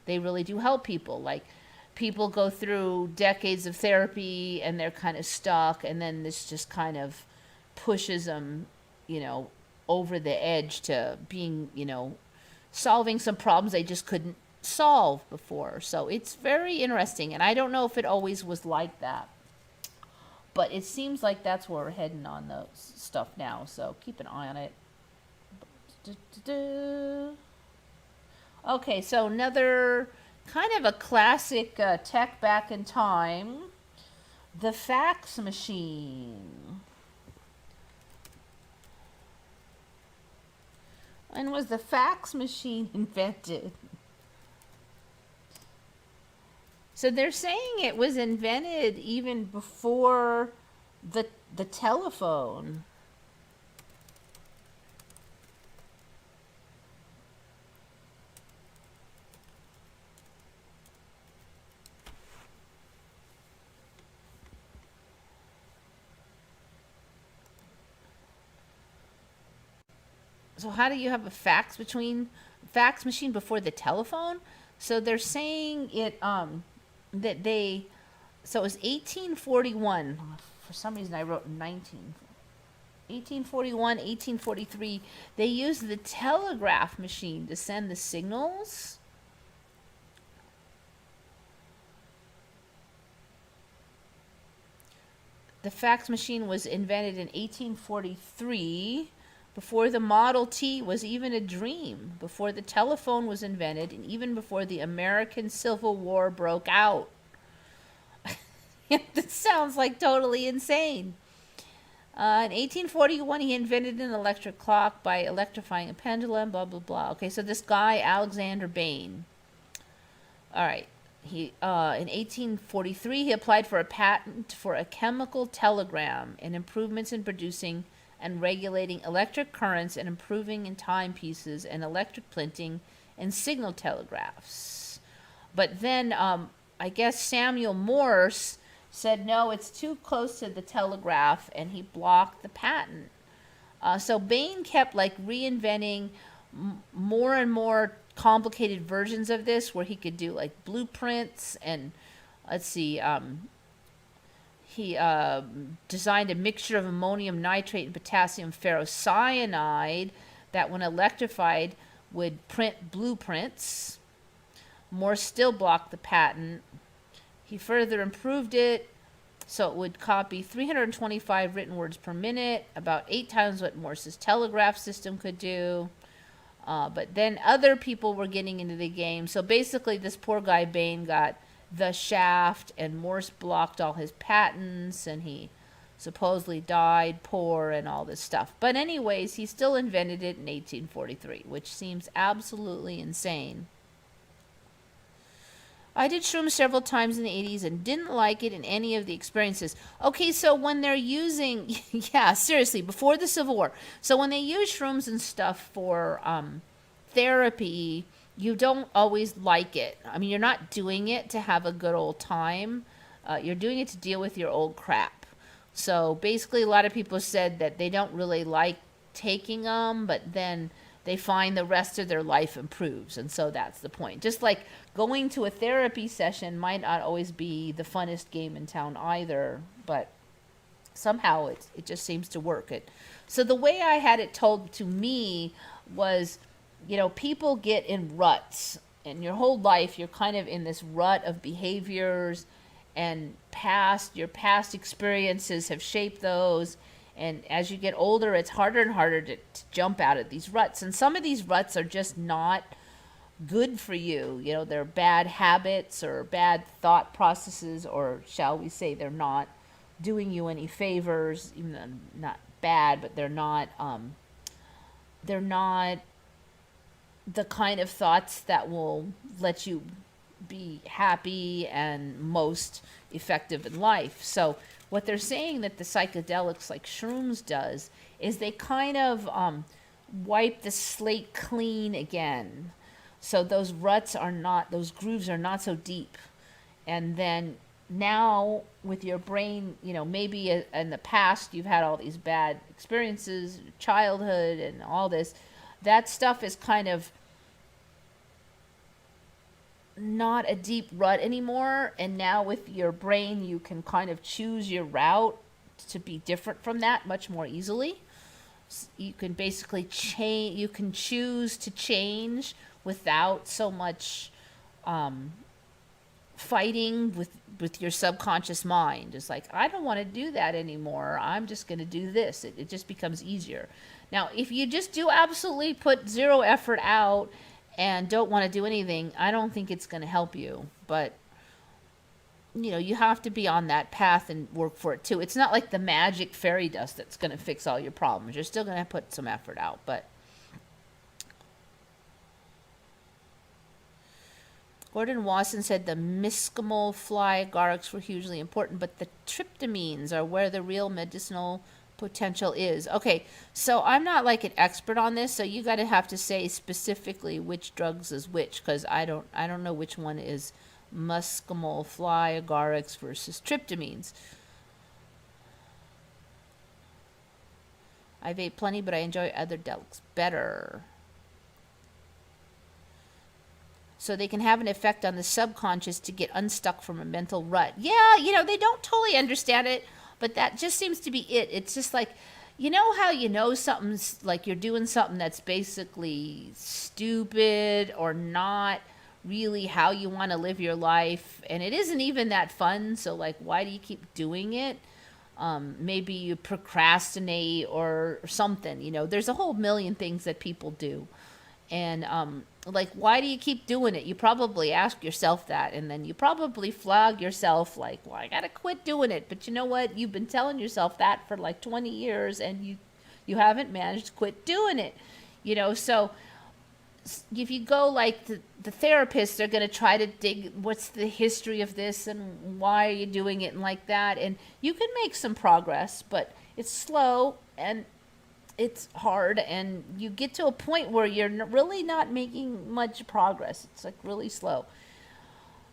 they really do help people. Like, people go through decades of therapy and they're kind of stuck, and then this just kind of pushes them, over the edge to being, solving some problems they just couldn't solve before. So it's very interesting, and I don't know if it always was like that, but it seems like that's where we're heading on the stuff now, so keep an eye on it. Okay, so another kind of a classic tech back in time, the fax machine. When was the fax machine invented? So they're saying it was invented even before the telephone. So how do you have a fax machine before the telephone? So they're saying it that they, so it was 1841. For some reason I wrote 1841, 1843. They used the telegraph machine to send the signals. The fax machine was invented in 1843, before the Model T was even a dream, before the telephone was invented, and even before the American Civil War broke out. That sounds like totally insane. In 1841, he invented an electric clock by electrifying a pendulum, blah, blah, blah. Okay, so this guy, Alexander Bain. All right. In 1843, he applied for a patent for a chemical telegram and improvements in producing and regulating electric currents and improving in timepieces and electric printing and signal telegraphs. But then I guess Samuel Morse said, no, it's too close to the telegraph, and he blocked the patent. So Bain kept like reinventing more and more complicated versions of this, where he could do like blueprints, and let's see, he designed a mixture of ammonium nitrate and potassium ferrocyanide that, when electrified, would print blueprints. Morse still blocked the patent. He further improved it so it would copy 325 written words per minute, about 8 times what Morse's telegraph system could do. But then other people were getting into the game. So basically, this poor guy Bain got the shaft, and Morse blocked all his patents, and he supposedly died poor and all this stuff. But anyways, he still invented it in 1843, which seems absolutely insane. I did shrooms several times in the 80s and didn't like it in any of the experiences. Okay, so when they're using, yeah, seriously, before the Civil War. So when they use shrooms and stuff for therapy, you don't always like it. I mean, you're not doing it to have a good old time. You're doing it to deal with your old crap. So basically, a lot of people said that they don't really like taking them, but then they find the rest of their life improves. And so that's the point. Just like going to a therapy session might not always be the funnest game in town either, but somehow it just seems to work. So the way I had it told to me was, you know, people get in ruts. And your whole life, you're kind of in this rut of behaviors, and your past experiences have shaped those. And as you get older, it's harder and harder to jump out of these ruts. And some of these ruts are just not good for you. You know, they're bad habits or bad thought processes, or shall we say they're not doing you any favors, even though not bad, but they're not the kind of thoughts that will let you be happy and most effective in life. So what they're saying that the psychedelics like shrooms does is they kind of wipe the slate clean again. So those grooves are not so deep. And then now with your brain, you know, maybe in the past you've had all these bad experiences, childhood and all this, that stuff is kind of not a deep rut anymore. And now with your brain, you can kind of choose your route to be different from that much more easily. You can basically you can choose to change without so much fighting with your subconscious mind. It's like, I don't want to do that anymore. I'm just going to do this. It just becomes easier. Now, if you just do absolutely put zero effort out and don't want to do anything, I don't think it's going to help you. But, you know, you have to be on that path and work for it too. It's not like the magic fairy dust that's going to fix all your problems. You're still going to put some effort out. But Gordon Wasson said the mescamal fly agarics were hugely important, but the tryptamines are where the real medicinal potential is. Okay, so I'm not like an expert on this, so you got to have to say specifically which drugs is which, because I don't know which one is mescamal fly agarics versus tryptamines. I vape plenty, but I enjoy other delics better. So they can have an effect on the subconscious to get unstuck from a mental rut. Yeah, you know, they don't totally understand it, but that just seems to be it. It's just like, you know how you know something's like you're doing something that's basically stupid or not really how you want to live your life, and it isn't even that fun, so like, why do you keep doing it? Maybe you procrastinate or something, you know, there's a whole million things that people do. And like, why do you keep doing it? You probably ask yourself that, and then you probably flog yourself like, well, I gotta quit doing it. But you know what? You've been telling yourself that for like 20 years, and you haven't managed to quit doing it. You know, so if you go like the therapists, they're going to try to dig what's the history of this and why are you doing it and like that. And you can make some progress, but it's slow and it's hard, and you get to a point where you're really not making much progress. It's like really slow.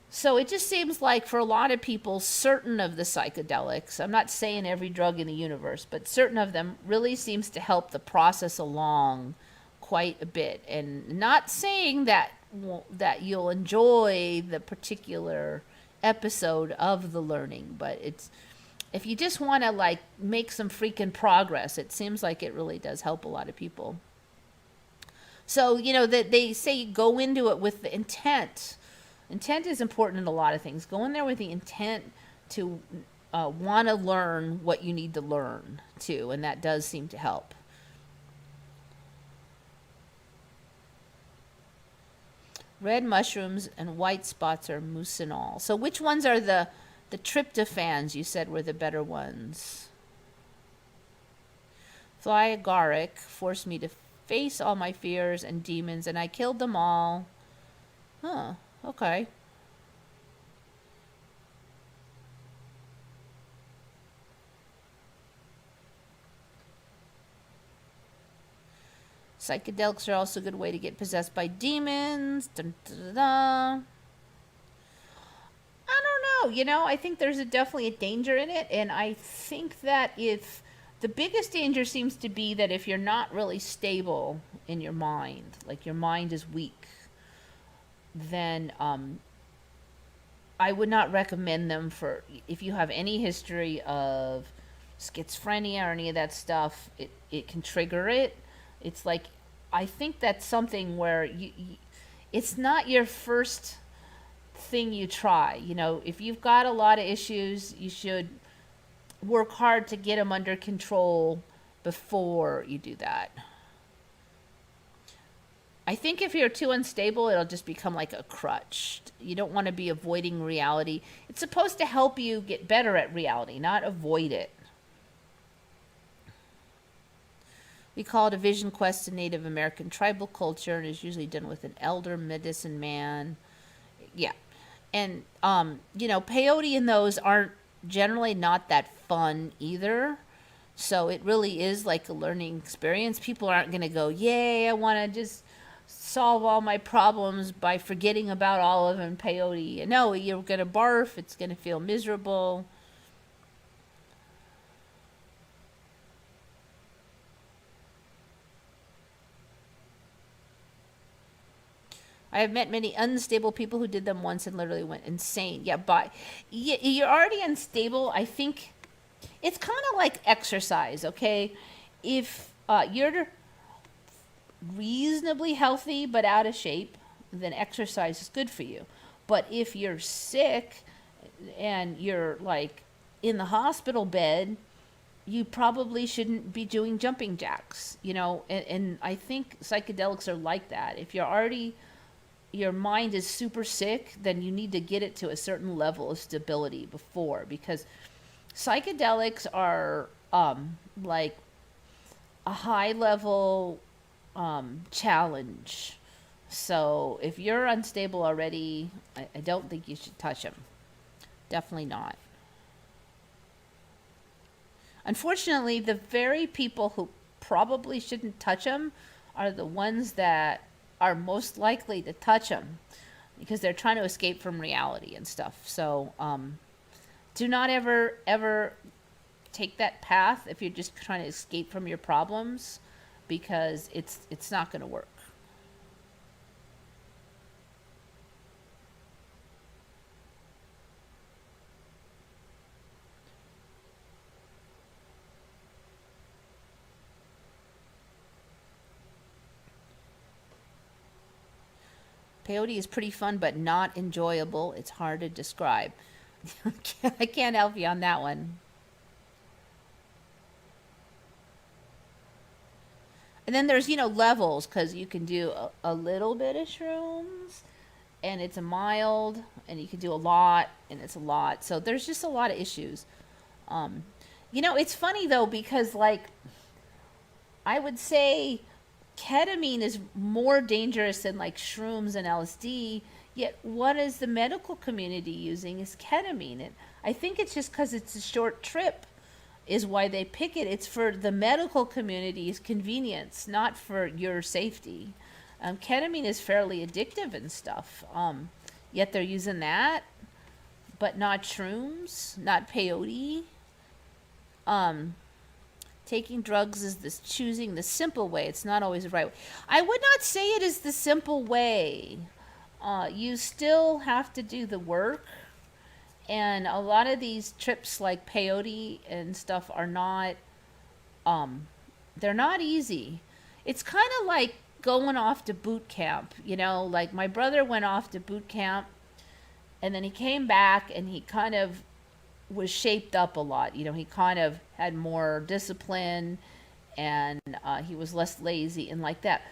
So it just seems like for a lot of people, certain of the psychedelics, I'm not saying every drug in the universe, but certain of them really seems to help the process along quite a bit. And not saying that you'll enjoy the particular episode of the learning, but it's, if you just want to like make some freaking progress, it seems like it really does help a lot of people. So, you know, that they say go into it with the intent. Intent is important in a lot of things. Go in there with the intent to want to learn what you need to learn too, and that does seem to help. Red mushrooms and white spots are mucinol. So which ones are the tryptophans you said were the better ones? Fly agaric forced me to face all my fears and demons, and I killed them all. Huh, okay. Psychedelics are also a good way to get possessed by demons. Dun, dun, dun, dun. I don't know. I think there's definitely a danger in it. And I think that if the biggest danger seems to be that if you're not really stable in your mind, like your mind is weak, then I would not recommend them for if you have any history of schizophrenia or any of that stuff. It can trigger it. It's like, I think that's something where it's not your first thing you try. If you've got a lot of issues, you should work hard to get them under control before you do that. I think if you're too unstable, it'll just become like a crutch. You don't want to be avoiding reality. It's supposed to help you get better at reality, not avoid it. We call it a vision quest in Native American tribal culture, and is usually done with an elder medicine man. Yeah. And, peyote and those aren't generally not that fun either. So it really is like a learning experience. People aren't going to go, yay, I want to just solve all my problems by forgetting about all of them peyote. No, you're going to barf. It's going to feel miserable. I have met many unstable people who did them once and literally went insane. Yeah, but you're already unstable. I think it's kind of like exercise, okay? If you're reasonably healthy but out of shape, then exercise is good for you. But if you're sick and you're like in the hospital bed, you probably shouldn't be doing jumping jacks, and I think psychedelics are like that. If your mind is super sick, then you need to get it to a certain level of stability before, because psychedelics are like a high level challenge. So if you're unstable already, I don't think you should touch them. Definitely not. Unfortunately, the very people who probably shouldn't touch them are the ones that are most likely to touch them, because they're trying to escape from reality and stuff. So do not ever take that path if you're just trying to escape from your problems, because it's not going to work. Peyote is pretty fun, but not enjoyable. It's hard to describe. I can't help you on that one. And then there's, levels, because you can do a little bit of shrooms, and it's a mild, and you can do a lot, and it's a lot. So there's just a lot of issues. It's funny, though, because, I would say ketamine is more dangerous than shrooms and LSD, yet what is the medical community using is ketamine. And I think it's just because it's a short trip is why they pick it. It's for the medical community's convenience, not for your safety. Ketamine is fairly addictive and stuff, yet they're using that, but not shrooms, not peyote. Taking drugs is choosing the simple way. It's not always the right way. I would not say it is the simple way. You still have to do the work. And a lot of these trips like peyote and stuff are not, they're not easy. It's kind of like going off to boot camp. Like my brother went off to boot camp, and then he came back and he kind of was shaped up a lot. He kind of had more discipline, and he was less lazy and like that.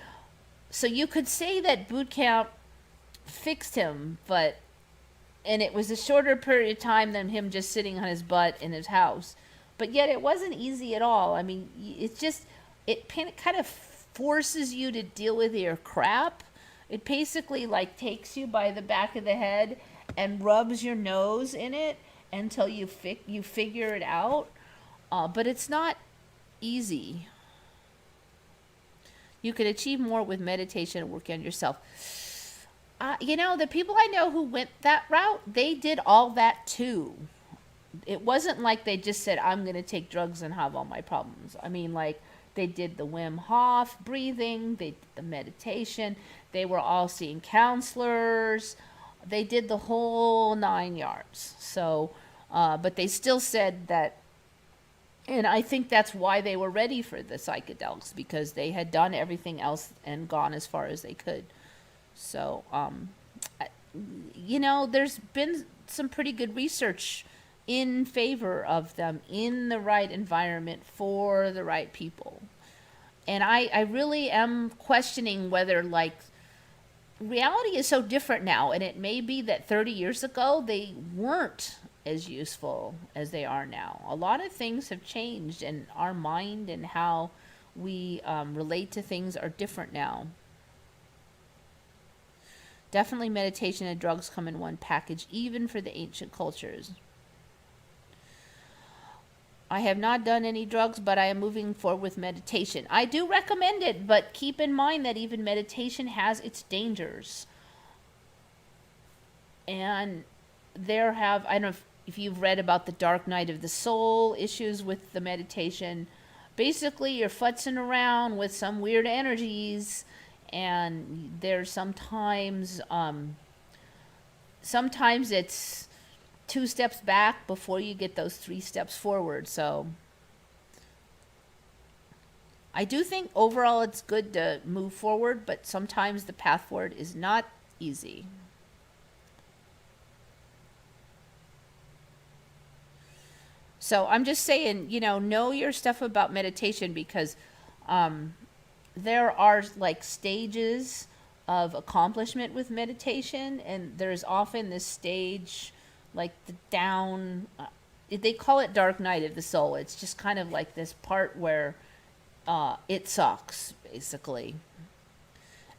So you could say that boot camp fixed him, and it was a shorter period of time than him just sitting on his butt in his house. But yet it wasn't easy at all. I mean, it's just, it kind of forces you to deal with your crap. It basically like takes you by the back of the head and rubs your nose in it until you figure it out. But it's not easy. You can achieve more with meditation and working on yourself. The people I know who went that route, they did all that too. It wasn't like they just said, I'm going to take drugs and have all my problems. I mean, like, they did the Wim Hof breathing, they did the meditation, they were all seeing counselors, they did the whole 9 yards. So, but they still said that, and I think that's why they were ready for the psychedelics, because they had done everything else and gone as far as they could. So, there's been some pretty good research in favor of them in the right environment for the right people. And I really am questioning whether, like, reality is so different now, and it may be that 30 years ago they weren't as useful as they are now. A lot of things have changed, and our mind and how we relate to things are different now. Definitely meditation and drugs come in one package, even for the ancient cultures. I have not done any drugs, but I am moving forward with meditation. I do recommend it, but keep in mind that even meditation has its dangers. And I don't know if you've read about the dark night of the soul issues with the meditation. Basically, you're futzing around with some weird energies, and there's sometimes it's 2 steps back before you get those 3 steps forward. So I do think overall it's good to move forward, but sometimes the path forward is not easy. So I'm just saying, know your stuff about meditation, because there are like stages of accomplishment with meditation, and there's often this stage, like the down, they call it dark night of the soul. It's just kind of like this part where it sucks, basically.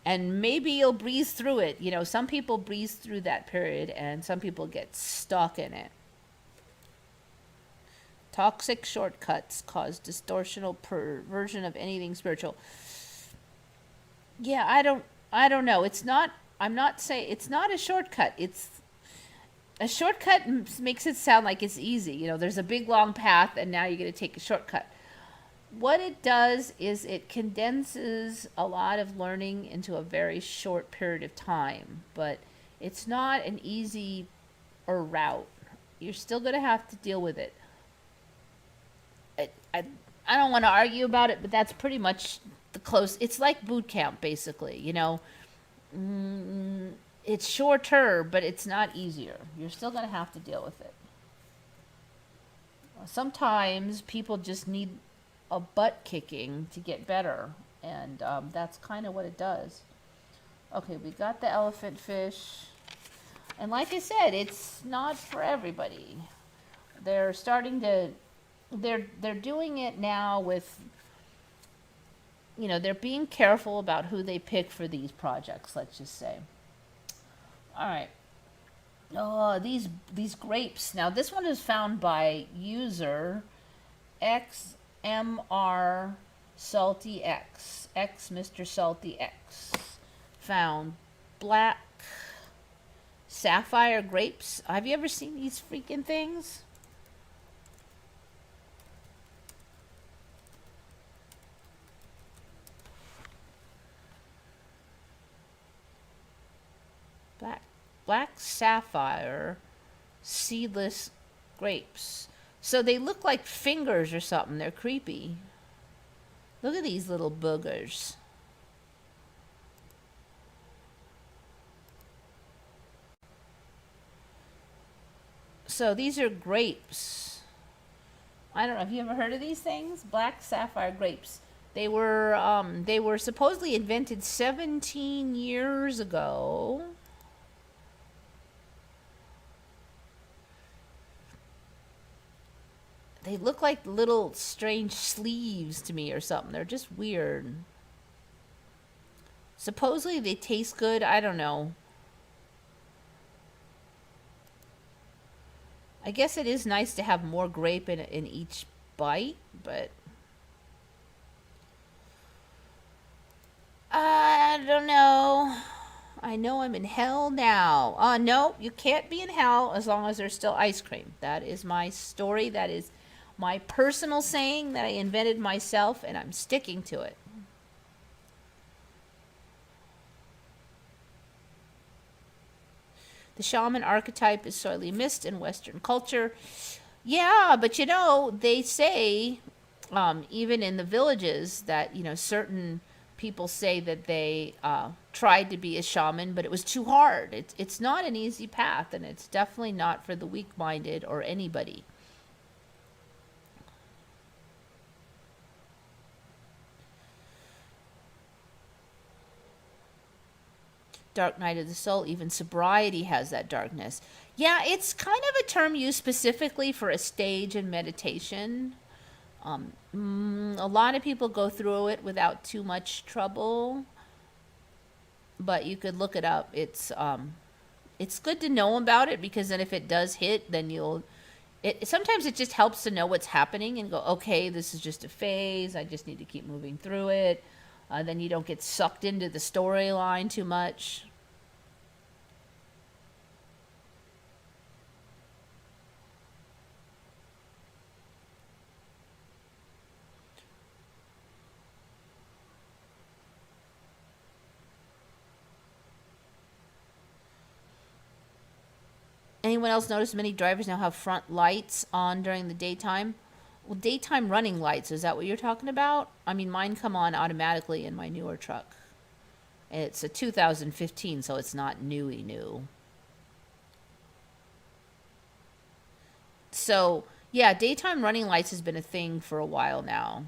And maybe you'll breeze through it. Some people breeze through that period, and some people get stuck in it. Toxic shortcuts cause distortional perversion of anything spiritual. Yeah, I don't know. I'm not saying it's not a shortcut. A shortcut makes it sound like it's easy. There's a big long path and now you're going to take a shortcut. What it does is it condenses a lot of learning into a very short period of time, but it's not an easy route. You're still going to have to deal with it. I don't want to argue about it, but that's pretty much it's like boot camp, basically. It's shorter, but it's not easier. You're still going to have to deal with it. Sometimes people just need a butt kicking to get better, and that's kind of what it does. Okay, we got the elephant fish, and like I said, it's not for everybody. They're starting to, they're doing it now with, they're being careful about who they pick for these projects, let's just say. All right. Oh, these grapes. Now, this one is found by user XMR Salty X Mr. Salty X. Found black sapphire grapes. Have you ever seen these freaking things? Black sapphire seedless grapes. So they look like fingers or something. They're creepy. Look at these little boogers. So these are grapes. I don't know. Have you ever heard of these things? Black sapphire grapes. They were supposedly invented 17 years ago. they look like little strange sleeves to me or something. They're just weird. Supposedly they taste good. I don't know. I guess it is nice to have more grape in each bite, but I don't know. I know I'm in hell now. No, you can't be in hell as long as there's still ice cream. That is my story. That is my personal saying that I invented myself, and I'm sticking to it. The shaman archetype is sorely missed in Western culture. Yeah, but you know, they say, even in the villages, that, you know, certain people say that they tried to be a shaman, but it was too hard. It's not an easy path, and it's definitely not for the weak-minded or anybody. Dark night of the soul, even sobriety has that darkness. Yeah, it's kind of a term used specifically for a stage in meditation. A lot of people go through it without too much trouble, but you could look it up. It's good to know about it, because then if it does hit, then sometimes it just helps to know what's happening and go, okay, this is just a phase. I just need to keep moving through it. Then you don't get sucked into the storyline too much. Anyone else notice many drivers now have front lights on during the daytime? Well, daytime running lights, is that what you're talking about? I mean, mine come on automatically in my newer truck. It's a 2015, so it's not new. So, yeah, daytime running lights has been a thing for a while now.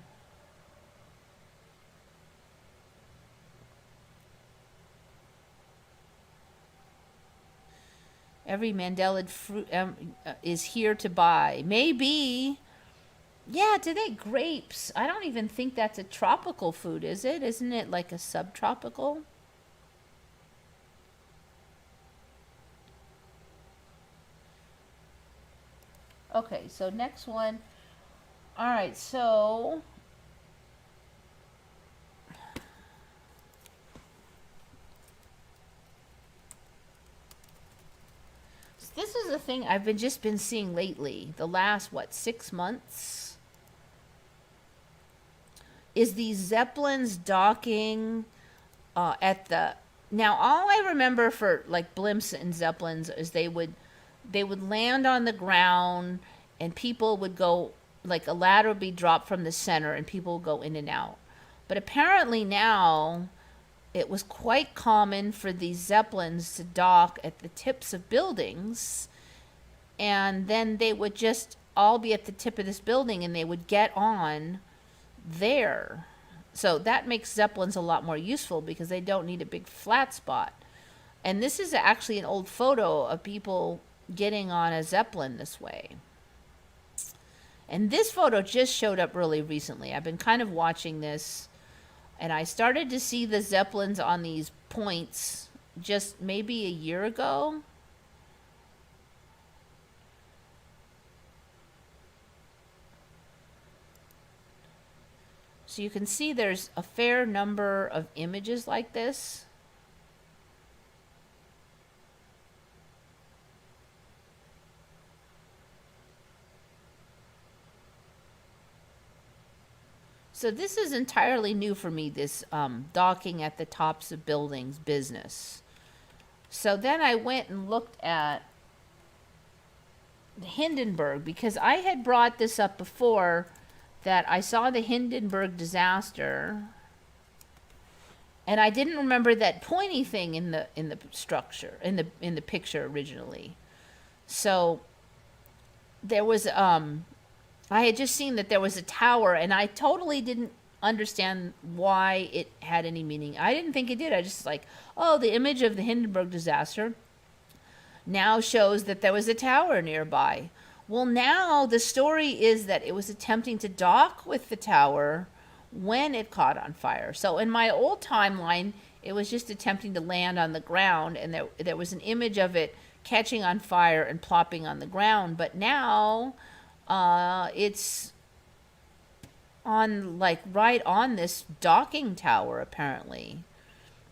Every Mandela fruit is here to buy. Maybe. Yeah, do they grapes? I don't even think that's a tropical food, is it? Isn't it like a subtropical? Okay, so next one. All right, so this is a thing I've just been seeing lately. The last 6 months is these zeppelins docking at the. Now, all I remember for like blimps and zeppelins is they would land on the ground, and people would go, like a ladder would be dropped from the center, and people would go in and out. But apparently now it was quite common for these zeppelins to dock at the tips of buildings, and then they would just all be at the tip of this building, and they would get on there. So that makes zeppelins a lot more useful, because they don't need a big flat spot. And this is actually an old photo of people getting on a zeppelin this way. And this photo just showed up really recently. I've been kind of watching this, and I started to see the zeppelins on these points just maybe a year ago. So you can see there's a fair number of images like this. So this is entirely new for me, this docking at the tops of buildings business. So then I went and looked at the Hindenburg, because I had brought this up before, that I saw the Hindenburg disaster, and I didn't remember that pointy thing in the structure, in the picture originally. So there was I had just seen that there was a tower, and I totally didn't understand why it had any meaning. I didn't think it did. I just like, oh, the image of the Hindenburg disaster now shows that there was a tower nearby. Well, now the story is that it was attempting to dock with the tower when it caught on fire. So in my old timeline, it was just attempting to land on the ground, and there was an image of it catching on fire and plopping on the ground. But now it's on, like, right on this docking tower, apparently.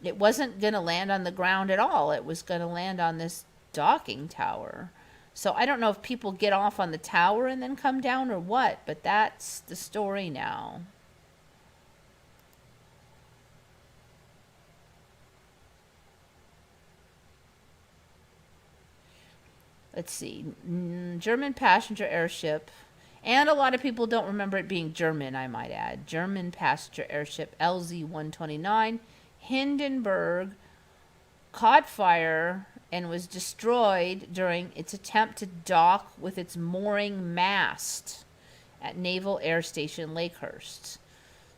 It wasn't going to land on the ground at all. It was going to land on this docking tower. So I don't know if people get off on the tower and then come down or what, but that's the story now. Let's see. German passenger airship. And a lot of people don't remember it being German, I might add. German passenger airship LZ-129, Hindenburg, caught fire and was destroyed during its attempt to dock with its mooring mast at Naval Air Station Lakehurst.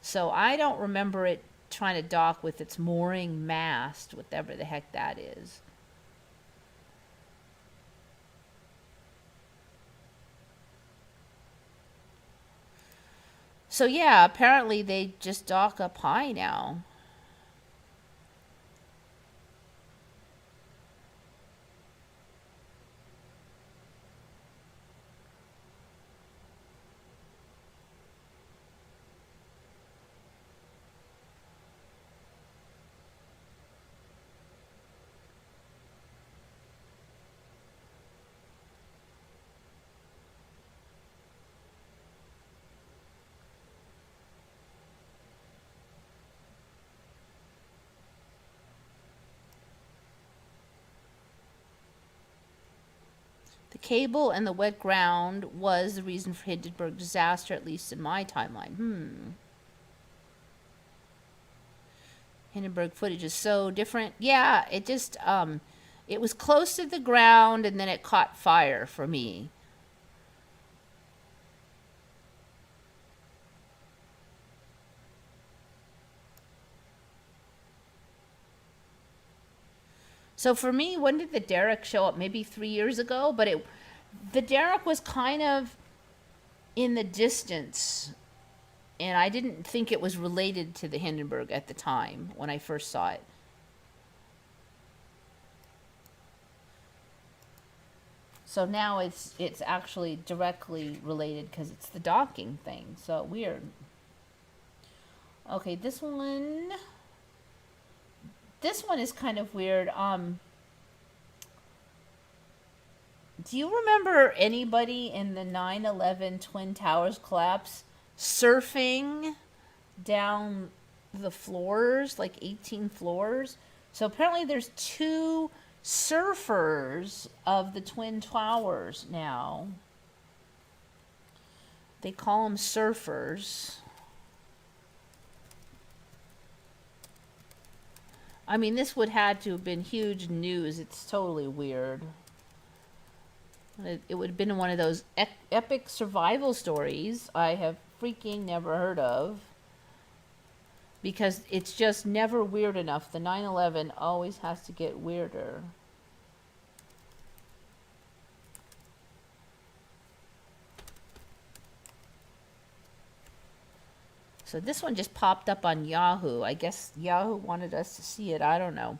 So I don't remember it trying to dock with its mooring mast, whatever the heck that is. So yeah, apparently they just dock up high now. The cable and the wet ground was the reason for Hindenburg disaster, at least in my timeline. Hindenburg footage is so different. Yeah, it just, it was close to the ground and then it caught fire for me. So for me, when did the derrick show up? Maybe 3 years ago, but the derrick was kind of in the distance, and I didn't think it was related to the Hindenburg at the time when I first saw it. So now it's actually directly related because it's the docking thing. So weird. Okay, this one is kind of weird. Do you remember anybody in the 9/11 Twin Towers collapse surfing down the floors, like 18 floors? So apparently there's 2 surfers of the Twin Towers now. They call them surfers. I mean, this would had to have been huge news. It's totally weird. It would have been one of those epic survival stories I have freaking never heard of. Because it's just never weird enough. The 9/11 always has to get weirder. So this one just popped up on Yahoo. I guess Yahoo wanted us to see it. I don't know.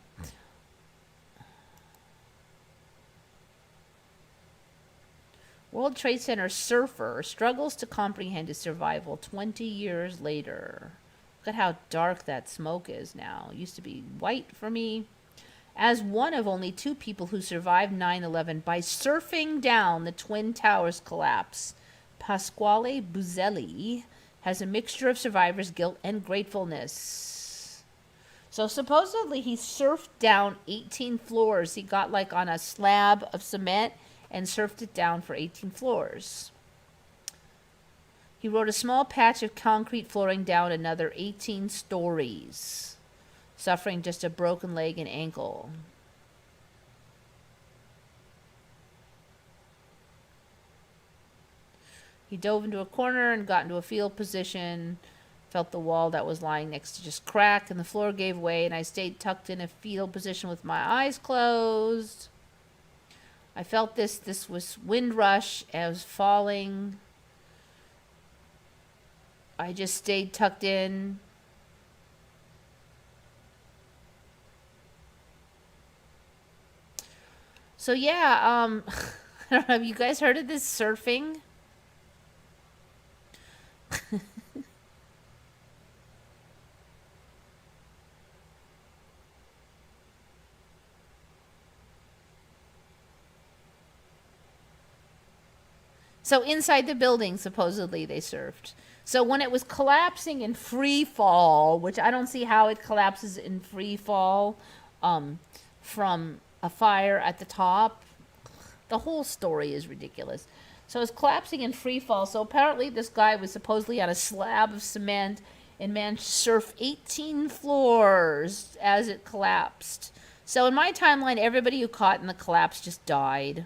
World Trade Center surfer struggles to comprehend his survival 20 years later. Look at how dark that smoke is now. It used to be white for me. As one of only 2 people who survived 9/11 by surfing down the Twin Towers collapse, Pasquale Buzzelli has a mixture of survivor's guilt and gratefulness. So supposedly he surfed down 18 floors. He got like on a slab of cement and surfed it down for 18 floors. He rode a small patch of concrete flooring down another 18 stories, suffering just a broken leg and ankle. He dove into a corner and got into a fetal position, felt the wall that was lying next to just crack, and the floor gave way, and I stayed tucked in a fetal position with my eyes closed. I felt this was wind rush. I was falling. I just stayed tucked in. So yeah, I don't know, have you guys heard of this surfing? So inside the building, supposedly they surfed. So when it was collapsing in free fall, which I don't see how it collapses in free fall, from a fire at the top, the whole story is ridiculous. So it's collapsing in free fall. So apparently this guy was supposedly on a slab of cement and managed to surf 18 floors as it collapsed. So in my timeline, everybody who caught in the collapse just died.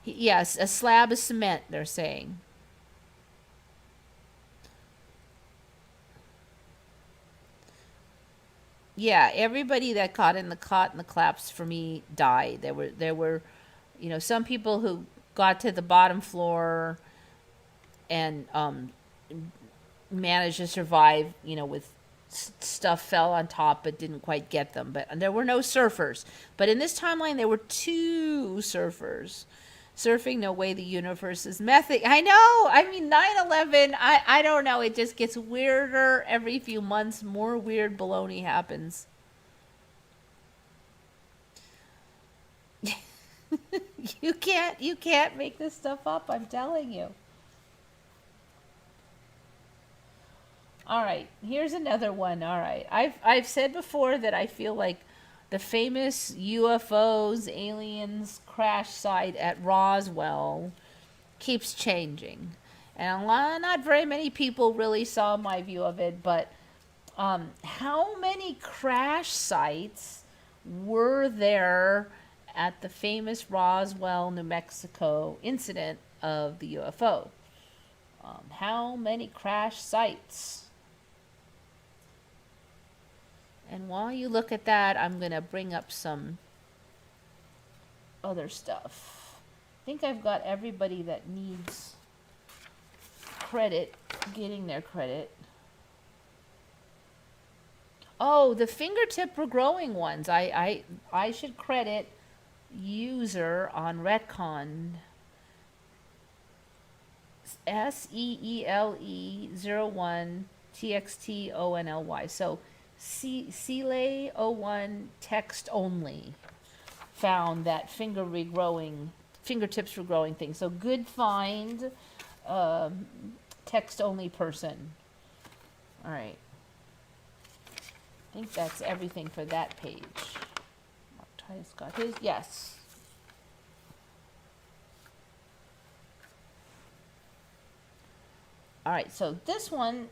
Yes, a slab of cement, they're saying. Yeah, everybody that caught in the collapse for me died. There were, some people who got to the bottom floor and managed to survive, with stuff fell on top but didn't quite get them. But there were no surfers. But in this timeline, there were two surfers. Surfing, no way the universe is messing. I know. I mean, 9/11, I don't know. It just gets weirder every few months. More weird baloney happens. You can't make this stuff up. I'm telling you. All right, here's another one. All right, I've said before that I feel like the famous UFOs, aliens crash site at Roswell keeps changing, and not very many people really saw my view of it. But how many crash sites were there at the famous Roswell, New Mexico incident of the UFO? How many crash sites? And while you look at that, I'm going to bring up some other stuff. I think I've got everybody that needs credit getting their credit. Oh, the fingertip regrowing ones. I should credit user on Retcon. SEELE01 TXTONLY. So Seeley01 text only found that fingertips regrowing thing. So good find, text only person. All right. I think that's everything for that page. Mark Titus got his. Yes. All right. So this one,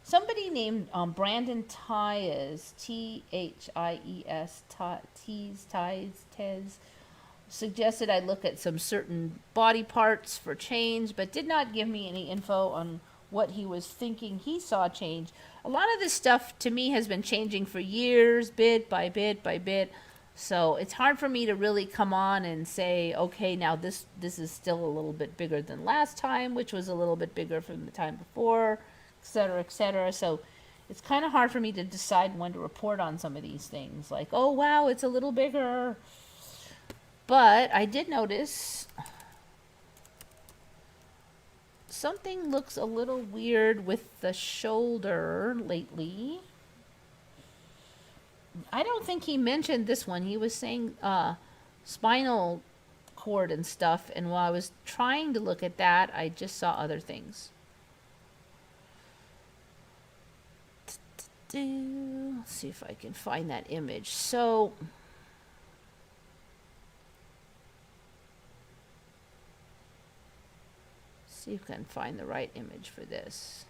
somebody named Brandon Tyes, THIES, Tez, suggested I look at some certain body parts for change, but did not give me any info on what he was thinking he saw change. A lot of this stuff to me has been changing for years, bit by bit by bit. So it's hard for me to really come on and say, okay, now this is still a little bit bigger than last time, which was a little bit bigger from the time before, etc., etc. So it's kind of hard for me to decide when to report on some of these things. Like, oh, wow, it's a little bigger. But I did notice something looks a little weird with the shoulder lately. I don't think he mentioned this one. He was saying spinal cord and stuff. And while I was trying to look at that, I just saw other things. Let's see if I can find that image. So see if I can find the right image for this.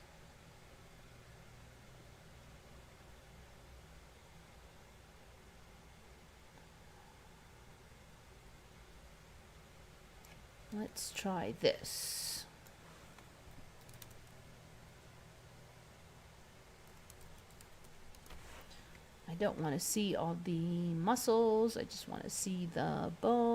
Let's try this. I don't want to see all the muscles. I just want to see the bone.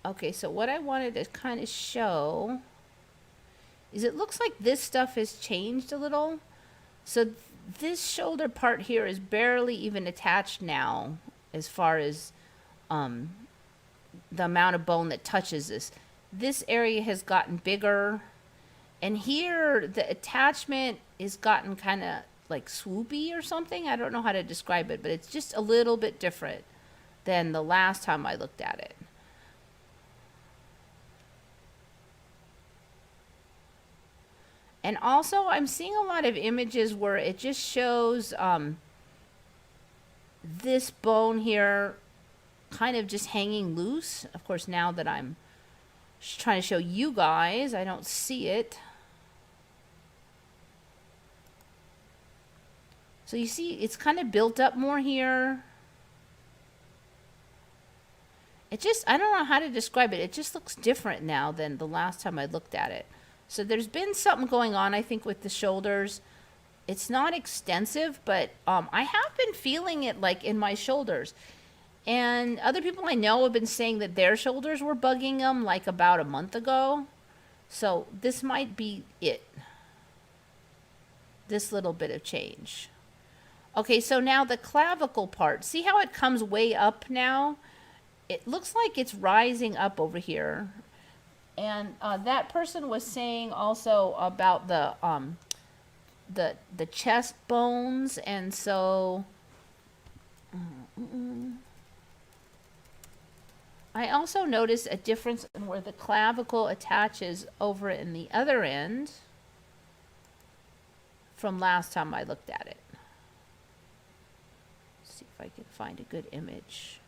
Okay, so what I wanted to kind of show is it looks like this stuff has changed a little. So this shoulder part here is barely even attached now as far as the amount of bone that touches this. This area has gotten bigger. And here the attachment is gotten kind of like swoopy or something. I don't know how to describe it, but it's just a little bit different than the last time I looked at it. And also, I'm seeing a lot of images where it just shows this bone here kind of just hanging loose. Of course, now that I'm trying to show you guys, I don't see it. So you see, it's kind of built up more here. It just, I don't know how to describe it. It just looks different now than the last time I looked at it. So there's been something going on, I think, with the shoulders. It's not extensive, but I have been feeling it like in my shoulders. And other people I know have been saying that their shoulders were bugging them like about a month ago. So this might be it. This little bit of change. Okay, so now the clavicle part. See how it comes way up now? It looks like it's rising up over here. And that person was saying also about the chest bones, and so I also noticed a difference in where the clavicle attaches over in the other end from last time I looked at it. Let's see if I can find a good image.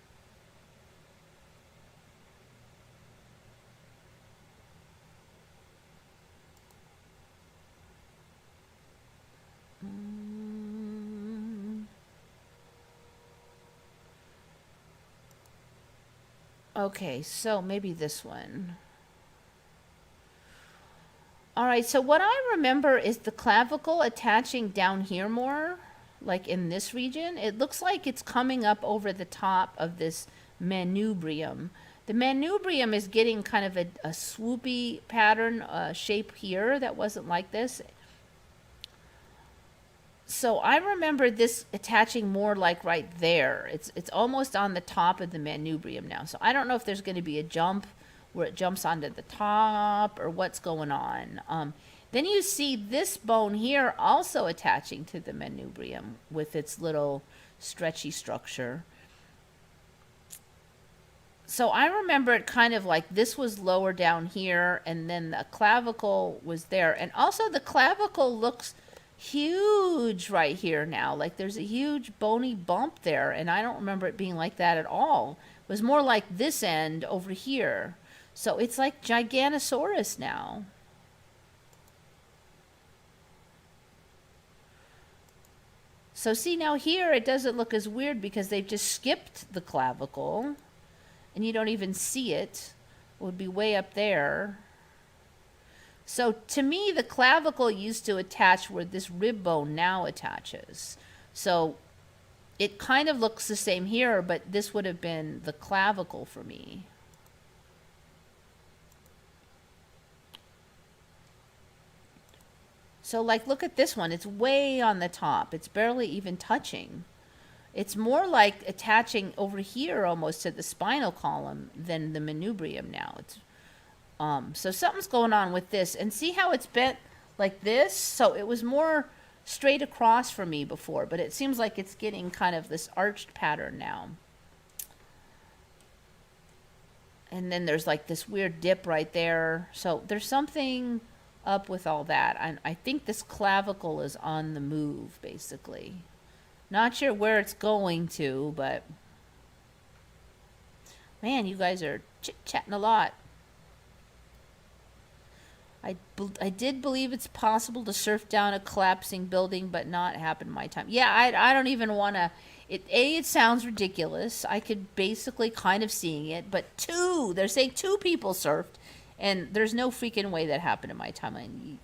Okay, so maybe this one. All right, so what I remember is the clavicle attaching down here more, like in this region. It looks like it's coming up over the top of this manubrium. The manubrium is getting kind of a swoopy pattern shape here that wasn't like this. So I remember this attaching more like right there. It's almost on the top of the manubrium now. So I don't know if there's going to be a jump where it jumps onto the top or what's going on. Then you see this bone here also attaching to the manubrium with its little stretchy structure. So I remember it kind of like this was lower down here and then the clavicle was there. And also the clavicle looks huge right here now. Like there's a huge bony bump there, and I don't remember it being like that at all. It was more like this end over here. So it's like Giganosaurus now. So see, now here it doesn't look as weird because they've just skipped the clavicle and you don't even see it. It would be way up there. So to me, the clavicle used to attach where this rib bone now attaches. So it kind of looks the same here, but this would have been the clavicle for me. So like, look at this one. It's way on the top. It's barely even touching. It's more like attaching over here almost to the spinal column than the manubrium now. It's so something's going on with this. And see how it's bent like this? So it was more straight across for me before, but it seems like it's getting kind of this arched pattern now. And then there's like this weird dip right there. So there's something up with all that. I think this clavicle is on the move, basically. Not sure where it's going to, but man, you guys are chit-chatting a lot. I did believe it's possible to surf down a collapsing building, but not happen in my time. Yeah, I don't even want to. It sounds ridiculous. I could basically kind of seeing it, but they're saying 2 people surfed, and there's no freaking way that happened in my timeline.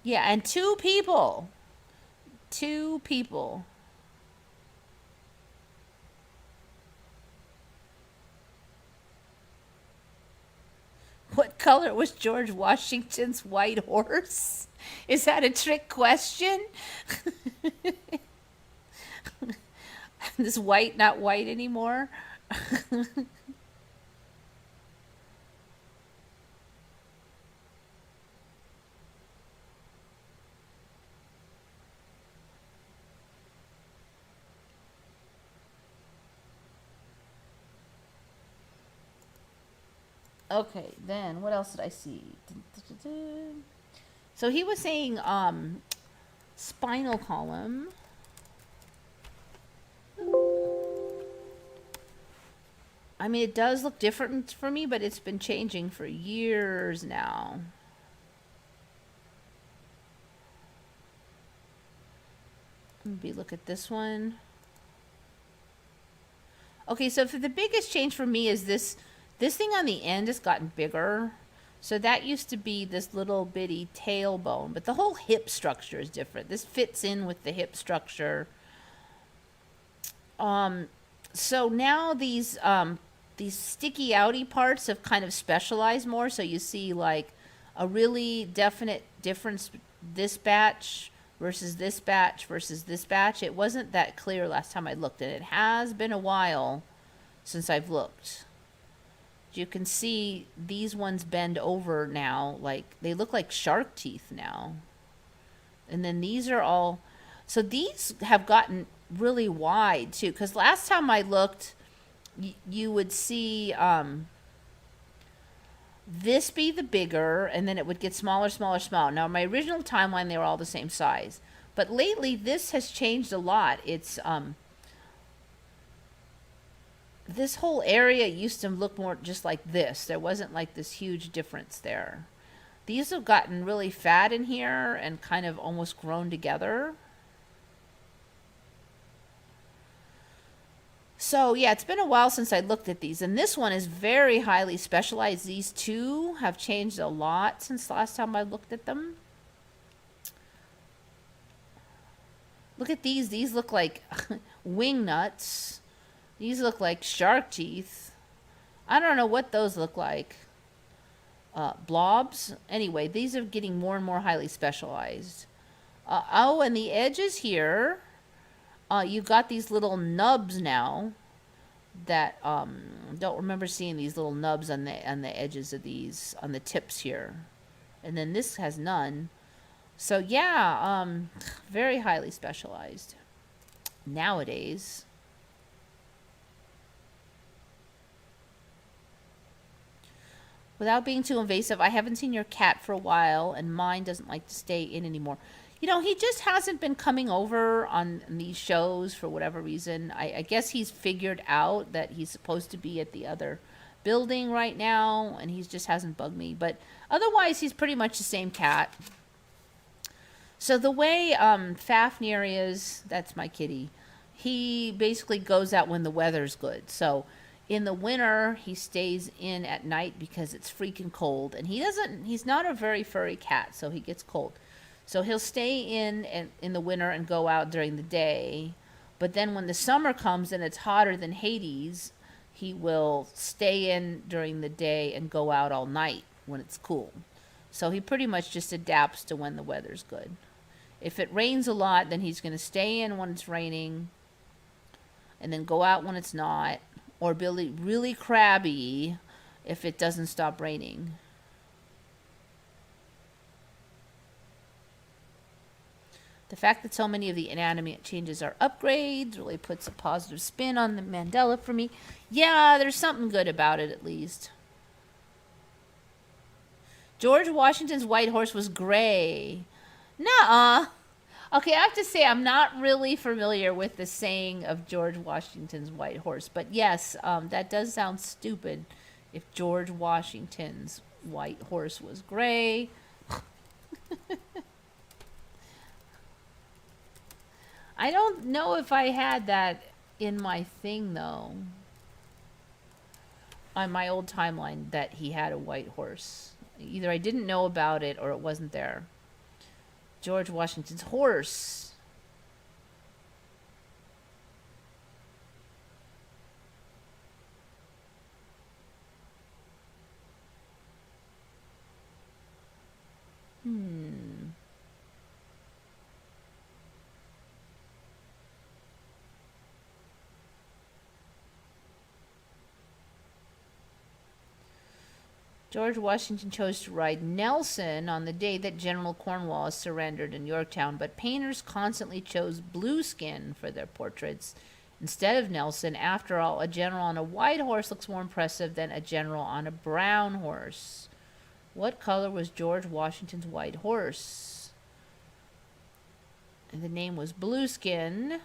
Yeah, and two people. Two people. What color was George Washington's white horse? Is that a trick question? Is white not white anymore? Okay, then what else did I see? So he was saying spinal column. I mean, it does look different for me, but it's been changing for years now. Maybe look at this one. Okay, so for the biggest change for me is this thing on the end has gotten bigger. So that used to be this little bitty tailbone, but the whole hip structure is different. This fits in with the hip structure. So now these sticky outy parts have kind of specialized more. So you see like a really definite difference this batch versus this batch versus this batch. It wasn't that clear last time I looked, and it has been a while since I've looked. You can see these ones bend over now, like they look like shark teeth now. And then these are all, so these have gotten really wide too, because last time I looked, you would see this be the bigger, and then it would get smaller, smaller, smaller. Now, my original timeline, they were all the same size. But lately, this has changed a lot. It's, this whole area used to look more just like this. There wasn't like this huge difference there. These have gotten really fat in here and kind of almost grown together. So yeah, it's been a while since I looked at these, and this one is very highly specialized. These two have changed a lot since the last time I looked at them. Look at these. These look like wing nuts. These look like shark teeth. I don't know what those look like. Blobs. Anyway, these are getting more and more highly specialized. Oh, and the edges here, you've got these little nubs now that don't remember seeing these little nubs on the edges of these, on the tips here. And then this has none. So yeah, very highly specialized nowadays. Without being too invasive, I haven't seen your cat for a while, and mine doesn't like to stay in anymore. You know, he just hasn't been coming over on these shows for whatever reason. I guess he's figured out that he's supposed to be at the other building right now, and he just hasn't bugged me. But otherwise, he's pretty much the same cat. So the way Fafnir is, that's my kitty, he basically goes out when the weather's good. So in the winter, he stays in at night because it's freaking cold. And he's not a very furry cat, so he gets cold. So he'll stay in the winter and go out during the day. But then when the summer comes and it's hotter than Hades, he will stay in during the day and go out all night when it's cool. So he pretty much just adapts to when the weather's good. If it rains a lot, then he's going to stay in when it's raining and then go out when it's not, or be really crabby if it doesn't stop raining. The fact that so many of the inanimate changes are upgrades really puts a positive spin on the Mandela for me. Yeah, there's something good about it at least. George Washington's white horse was gray. Nuh-uh. Okay, I have to say I'm not really familiar with the saying of George Washington's white horse. But yes, that does sound stupid if George Washington's white horse was gray. I don't know if I had that in my thing, though. On my old timeline, that he had a white horse. Either I didn't know about it or it wasn't there. George Washington's horse. George Washington chose to ride Nelson on the day that General Cornwallis surrendered in Yorktown, but painters constantly chose Blueskin for their portraits instead of Nelson. After all, a general on a white horse looks more impressive than a general on a brown horse. What color was George Washington's white horse? And the name was Blueskin.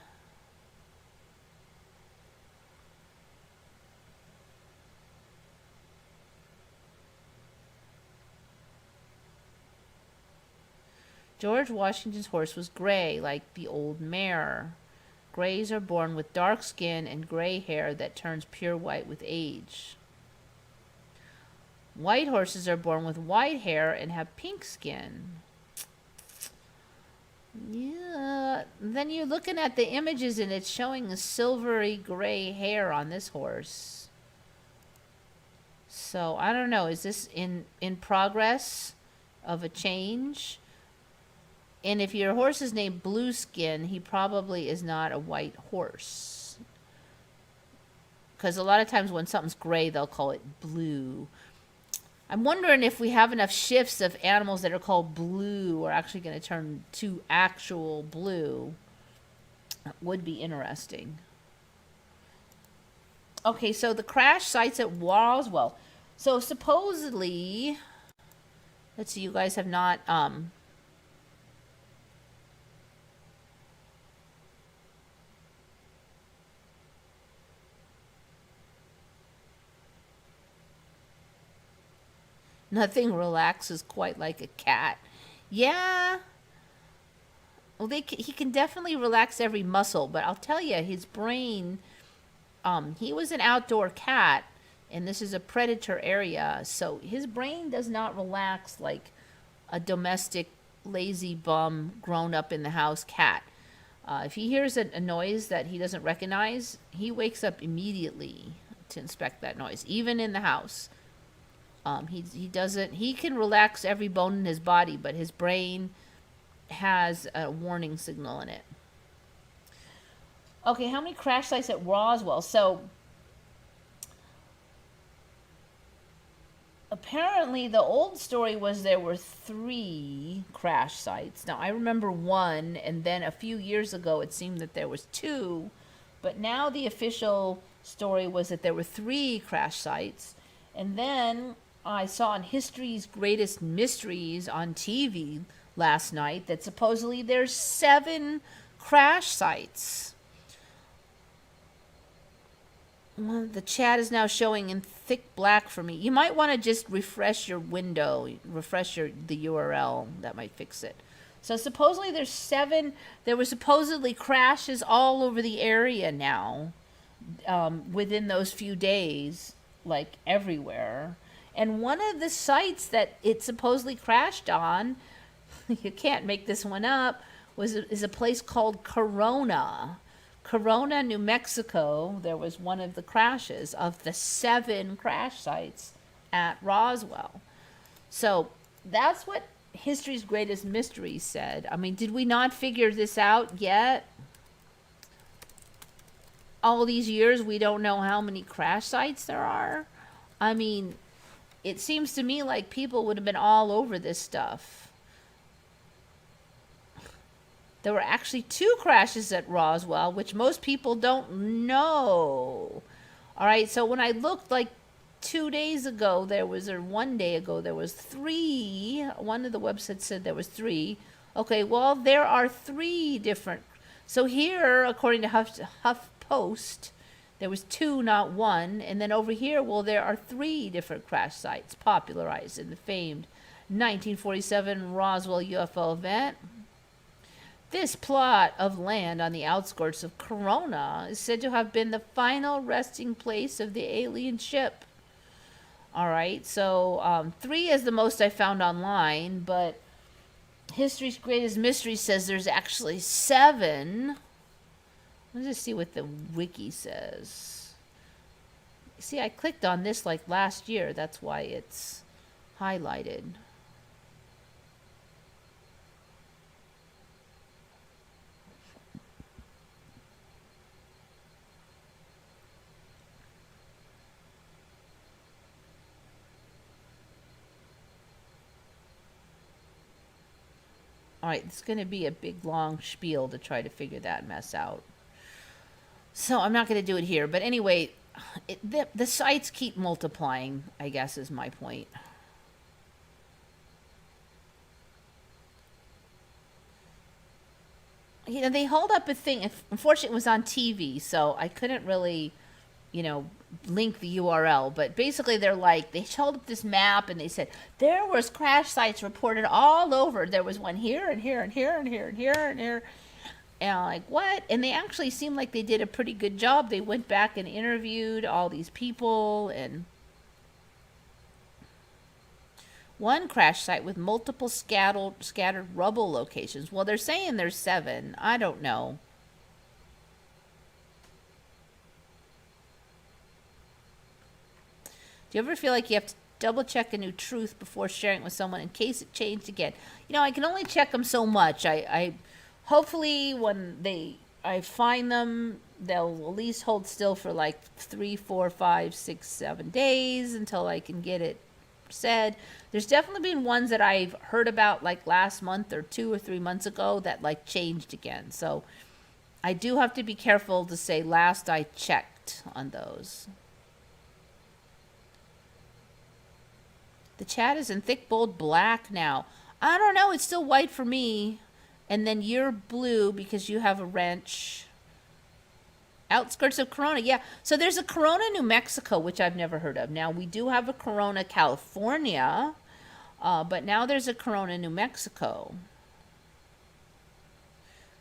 George Washington's horse was gray, like the old mare. Grays are born with dark skin and gray hair that turns pure white with age. White horses are born with white hair and have pink skin. Yeah, then you're looking at the images and it's showing a silvery gray hair on this horse. So I don't know, is this in progress of a change? And if your horse is named Blueskin, he probably is not a white horse. Because a lot of times when something's gray, they'll call it blue. I'm wondering if we have enough shifts of animals that are called blue are actually going to turn to actual blue. That would be interesting. Okay, so the crash sites at Roswell. So supposedly, let's see, you guys have not... Nothing relaxes quite like a cat. Yeah. Well, he can definitely relax every muscle, but I'll tell you, his brain, he was an outdoor cat, and this is a predator area, so his brain does not relax like a domestic, lazy bum, grown-up in the house cat. If he hears a noise that he doesn't recognize, he wakes up immediately to inspect that noise, even in the house. He can relax every bone in his body, but his brain has a warning signal in it. Okay, how many crash sites at Roswell? So apparently the old story was there were 3 crash sites. Now I remember 1, and then a few years ago it seemed that there was 2, but now the official story was that there were 3 crash sites. And then I saw on History's Greatest Mysteries on TV last night that supposedly there's 7 crash sites. Well, the chat is now showing in thick black for me. You might want to just refresh your window, the URL. That might fix it. So supposedly there's 7. There were supposedly crashes all over the area now, within those few days, like everywhere. And one of the sites that it supposedly crashed on, you can't make this one up, is a place called Corona. Corona, New Mexico. There was one of the crashes of the 7 crash sites at Roswell. So that's what History's Greatest Mysteries said. I mean, did we not figure this out yet? All these years, we don't know how many crash sites there are. I mean, it seems to me like people would have been all over this stuff. There were actually 2 crashes at Roswell, which most people don't know. All right, so when I looked like 2 days ago, or 1 day ago, there was 3. One of the websites said there was 3. Okay, well, there are 3 different. So here, according to HuffPost, there was 2, not 1. And then over here, well, there are 3 different crash sites popularized in the famed 1947 Roswell UFO event. This plot of land on the outskirts of Corona is said to have been the final resting place of the alien ship. All right, so 3 is the most I found online, but History's Greatest Mystery says there's actually 7. Let's just see what the wiki says. See, I clicked on this like last year. That's why it's highlighted. All right, it's going to be a big long spiel to try to figure that mess out. So I'm not going to do it here. But anyway, the sites keep multiplying, I guess is my point. You know, they hold up a thing. Unfortunately, it was on TV, so I couldn't really, link the URL. But basically, they held up this map and they said there was crash sites reported all over. There was one here and here and here and here and here and here. And I'm like, what? And they actually seemed like they did a pretty good job. They went back and interviewed all these people, and one crash site with multiple scattered rubble locations. Well, they're saying there's 7. I don't know. Do you ever feel like you have to double check a new truth before sharing it with someone in case it changed again? I can only check them so much. I hopefully when I find them, they'll at least hold still for like 3, 4, 5, 6, 7 days until I can get it said. There's definitely been ones that I've heard about like last month or 2 or 3 months ago that like changed again. So I do have to be careful to say last I checked on those. The chat is in thick, bold black now. I don't know. It's still white for me. And then you're blue because you have a wrench. Outskirts of Corona. Yeah. So there's a Corona, New Mexico, which I've never heard of. Now, we do have a Corona, California. But now there's a Corona, New Mexico.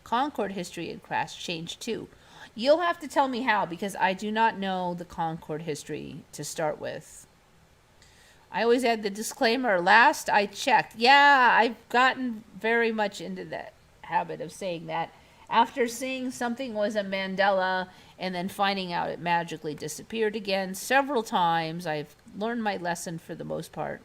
Concord history and crash changed too. You'll have to tell me how, because I do not know the Concord history to start with. I always add the disclaimer, last I checked. Yeah, I've gotten very much into that habit of saying that. After seeing something was a Mandela and then finding out it magically disappeared again several times, I've learned my lesson for the most part.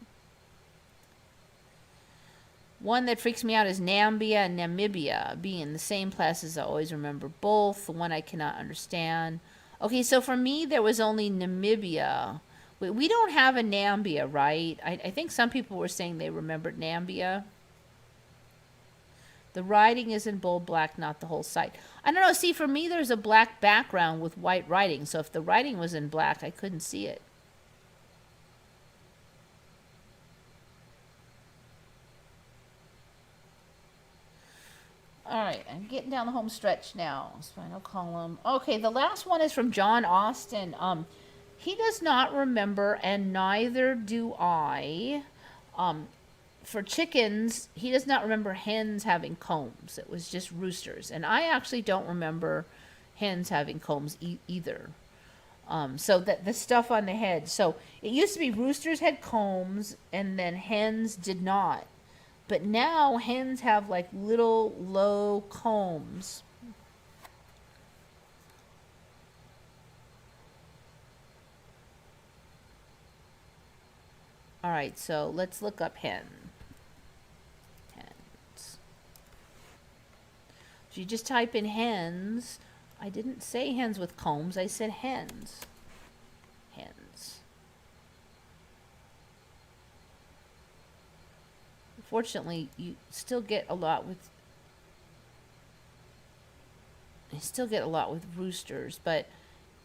One that freaks me out is Nambia and Namibia being in the same places. I always remember both. The one I cannot understand. Okay, so for me, there was only Namibia. We don't have a Nambia, right? I think some people were saying they remembered Nambia. The writing is in bold black, not the whole site. I don't know. See, for me, there's a black background with white writing. So if the writing was in black, I couldn't see it. All right, I'm getting down the home stretch now. Spinal column. Okay, the last one is from John Austin. He does not remember, and neither do I. For chickens, he does not remember hens having combs. It was just roosters. And I actually don't remember hens having combs either. So that the stuff on the head. So it used to be roosters had combs, and then hens did not. But now hens have like little low combs. All right, so let's look up hens. If you just type in hens, I didn't say hens with combs, I said hens. Hens. Unfortunately, you still get a lot with roosters, but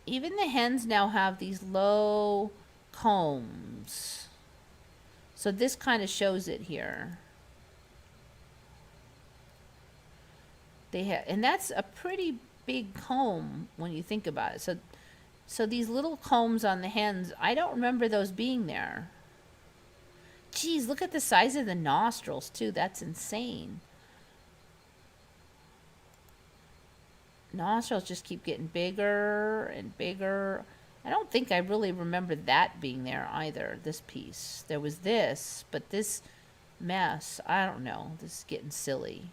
even the hens now have these low combs. So this kind of shows it here. And that's a pretty big comb when you think about it. So these little combs on the hens, I don't remember those being there. Geez, look at the size of the nostrils too. That's insane. Nostrils just keep getting bigger and bigger. I don't think I really remember that being there either, this piece. There was this, but this mess. I don't know. This is getting silly.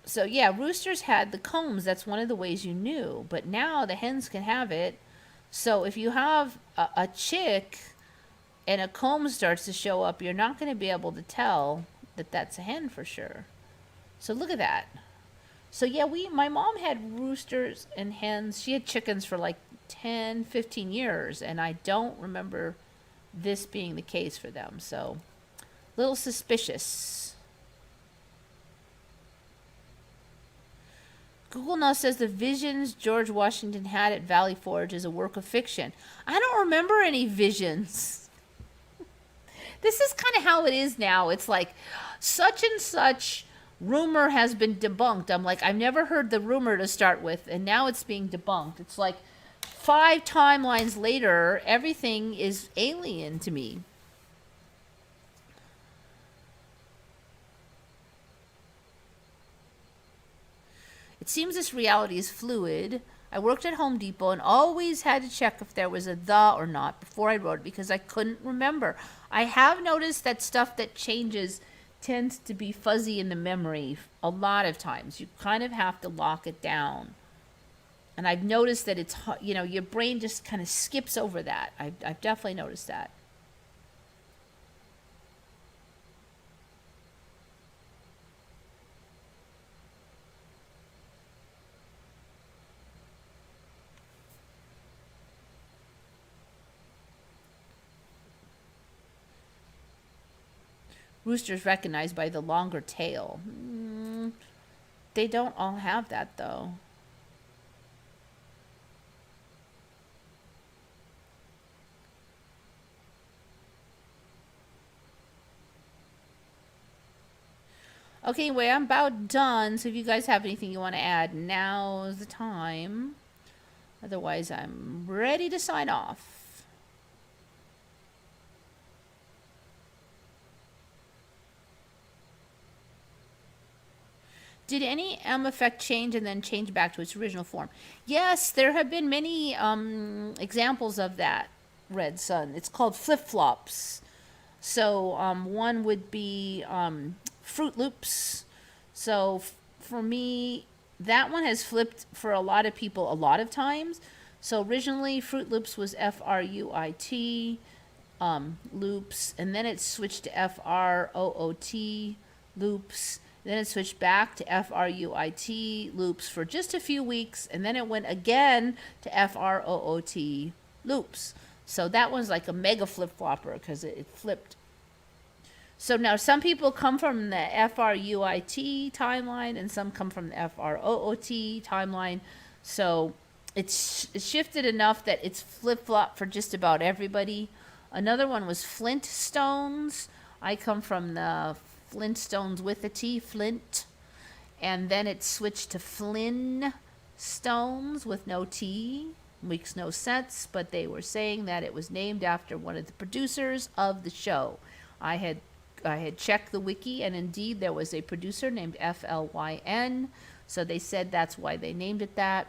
So yeah, roosters had the combs. That's one of the ways you knew. But now the hens can have it. So if you have a chick and a comb starts to show up, you're not going to be able to tell that that's a hen for sure. So look at that. So yeah, my mom had roosters and hens. She had chickens for like 10, 15 years, and I don't remember this being the case for them. So a little suspicious. Google now says the visions George Washington had at Valley Forge is a work of fiction. I don't remember any visions. This is kind of how it is now. It's like such and such rumor has been debunked. I'm like, I've never heard the rumor to start with, and now it's being debunked. It's like 5 timelines later, everything is alien to me. It seems this reality is fluid. I worked at Home Depot and always had to check if there was a the or not before I wrote it because I couldn't remember. I have noticed that stuff that changes tends to be fuzzy in the memory a lot of times. You kind of have to lock it down. And I've noticed that it's, you know, your brain just kind of skips over that. I've definitely noticed that. Roosters recognized by the longer tail. They don't all have that though. Okay, anyway, I'm about done. So if you guys have anything you want to add, now's the time. Otherwise, I'm ready to sign off. Did any M effect change and then change back to its original form? Yes, there have been many examples of that, Red Sun. It's called flip-flops. So one would be Fruit Loops. So for me, that one has flipped for a lot of people a lot of times. So originally, Fruit Loops was F-R-U-I-T, loops, and then it switched to F-R-O-O-T, loops. Then it switched back to F-R-U-I-T loops for just a few weeks, and then it went again to F-R-O-O-T loops. So that one's like a mega flip-flopper because it flipped. So now some people come from the F-R-U-I-T timeline, and some come from the F-R-O-O-T timeline. So it's shifted enough that it's flip-flop for just about everybody. Another one was Flintstones. I come from the Flintstones with a T, Flint, and then it switched to Flynn Stones with no T. Makes no sense, but they were saying that it was named after one of the producers of the show. I had checked the wiki, and indeed there was a producer named Flyn, so they said that's why they named it that.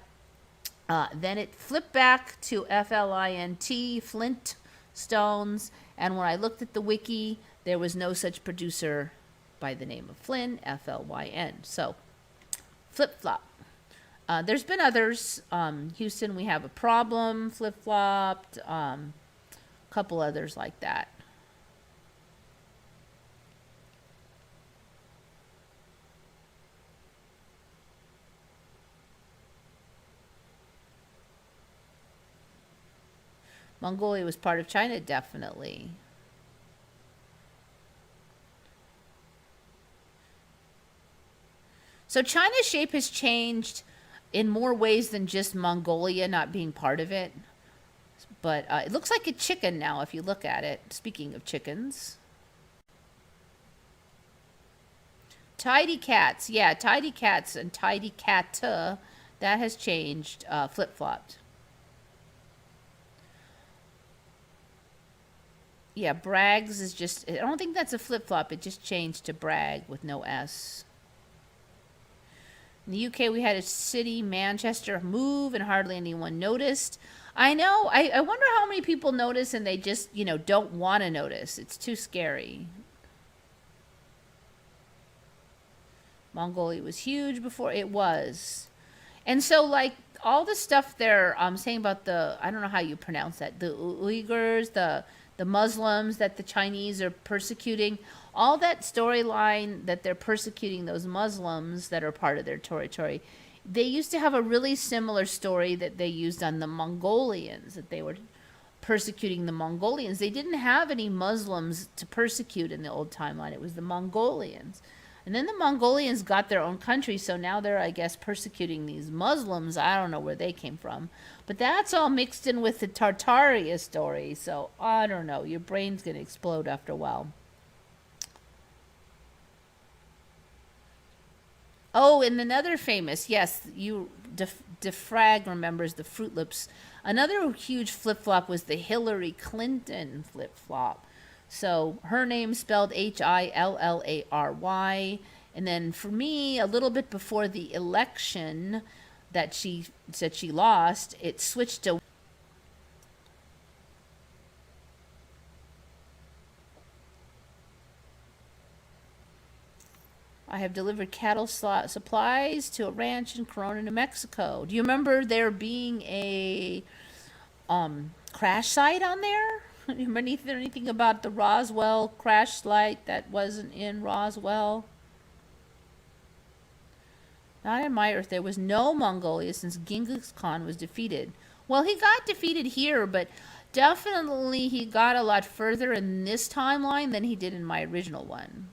Then it flipped back to Flint, Flint Stones, and when I looked at the wiki, there was no such producer by the name of Flynn, Flyn. So, flip-flop. There's been others. Houston, we have a problem, flip-flopped. A couple others like that. Mongolia was part of China, definitely. So China's shape has changed in more ways than just Mongolia not being part of it. But it looks like a chicken now if you look at it. Speaking of chickens. Tidy cats. Yeah, tidy cats and tidy cat. That has changed, flip-flopped. Yeah, Brags is just, I don't think that's a flip-flop. It just changed to Brag with no S. In the UK, we had a city, Manchester, move, and hardly anyone noticed. I know. I wonder how many people notice and they just, don't want to notice. It's too scary. Mongolia was huge before it was. And so, like, all the stuff they're saying about I don't know how you pronounce that, the Uyghurs, the Muslims that the Chinese are persecuting, all that storyline that they're persecuting those Muslims that are part of their territory, they used to have a really similar story that they used on the Mongolians, that they were persecuting the Mongolians. They didn't have any Muslims to persecute in the old timeline. It was the Mongolians. And then the Mongolians got their own country, so now they're, I guess, persecuting these Muslims. I don't know where they came from. But that's all mixed in with the Tartaria story, so I don't know. Your brain's going to explode after a while. Oh, and another famous, yes, Defrag remembers the Fruit Loops. Another huge flip-flop was the Hillary Clinton flip-flop. So her name spelled Hillary. And then for me, a little bit before the election that she said she lost, it switched to I have delivered cattle supplies to a ranch in Corona, New Mexico. Do you remember there being a crash site on there? Remember anything about the Roswell crash site that wasn't in Roswell? Not in my Earth. There was no Mongolia since Genghis Khan was defeated. Well, he got defeated here, but definitely he got a lot further in this timeline than he did in my original one.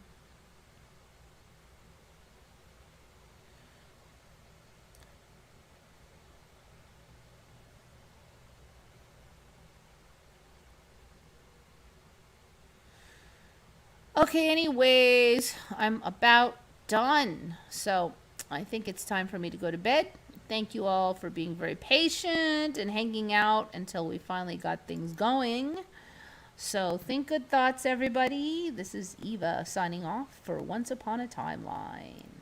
Okay, anyways, I'm about done. So I think it's time for me to go to bed. Thank you all for being very patient and hanging out until we finally got things going. So think good thoughts, everybody. This is Eva signing off for Once Upon a Timeline.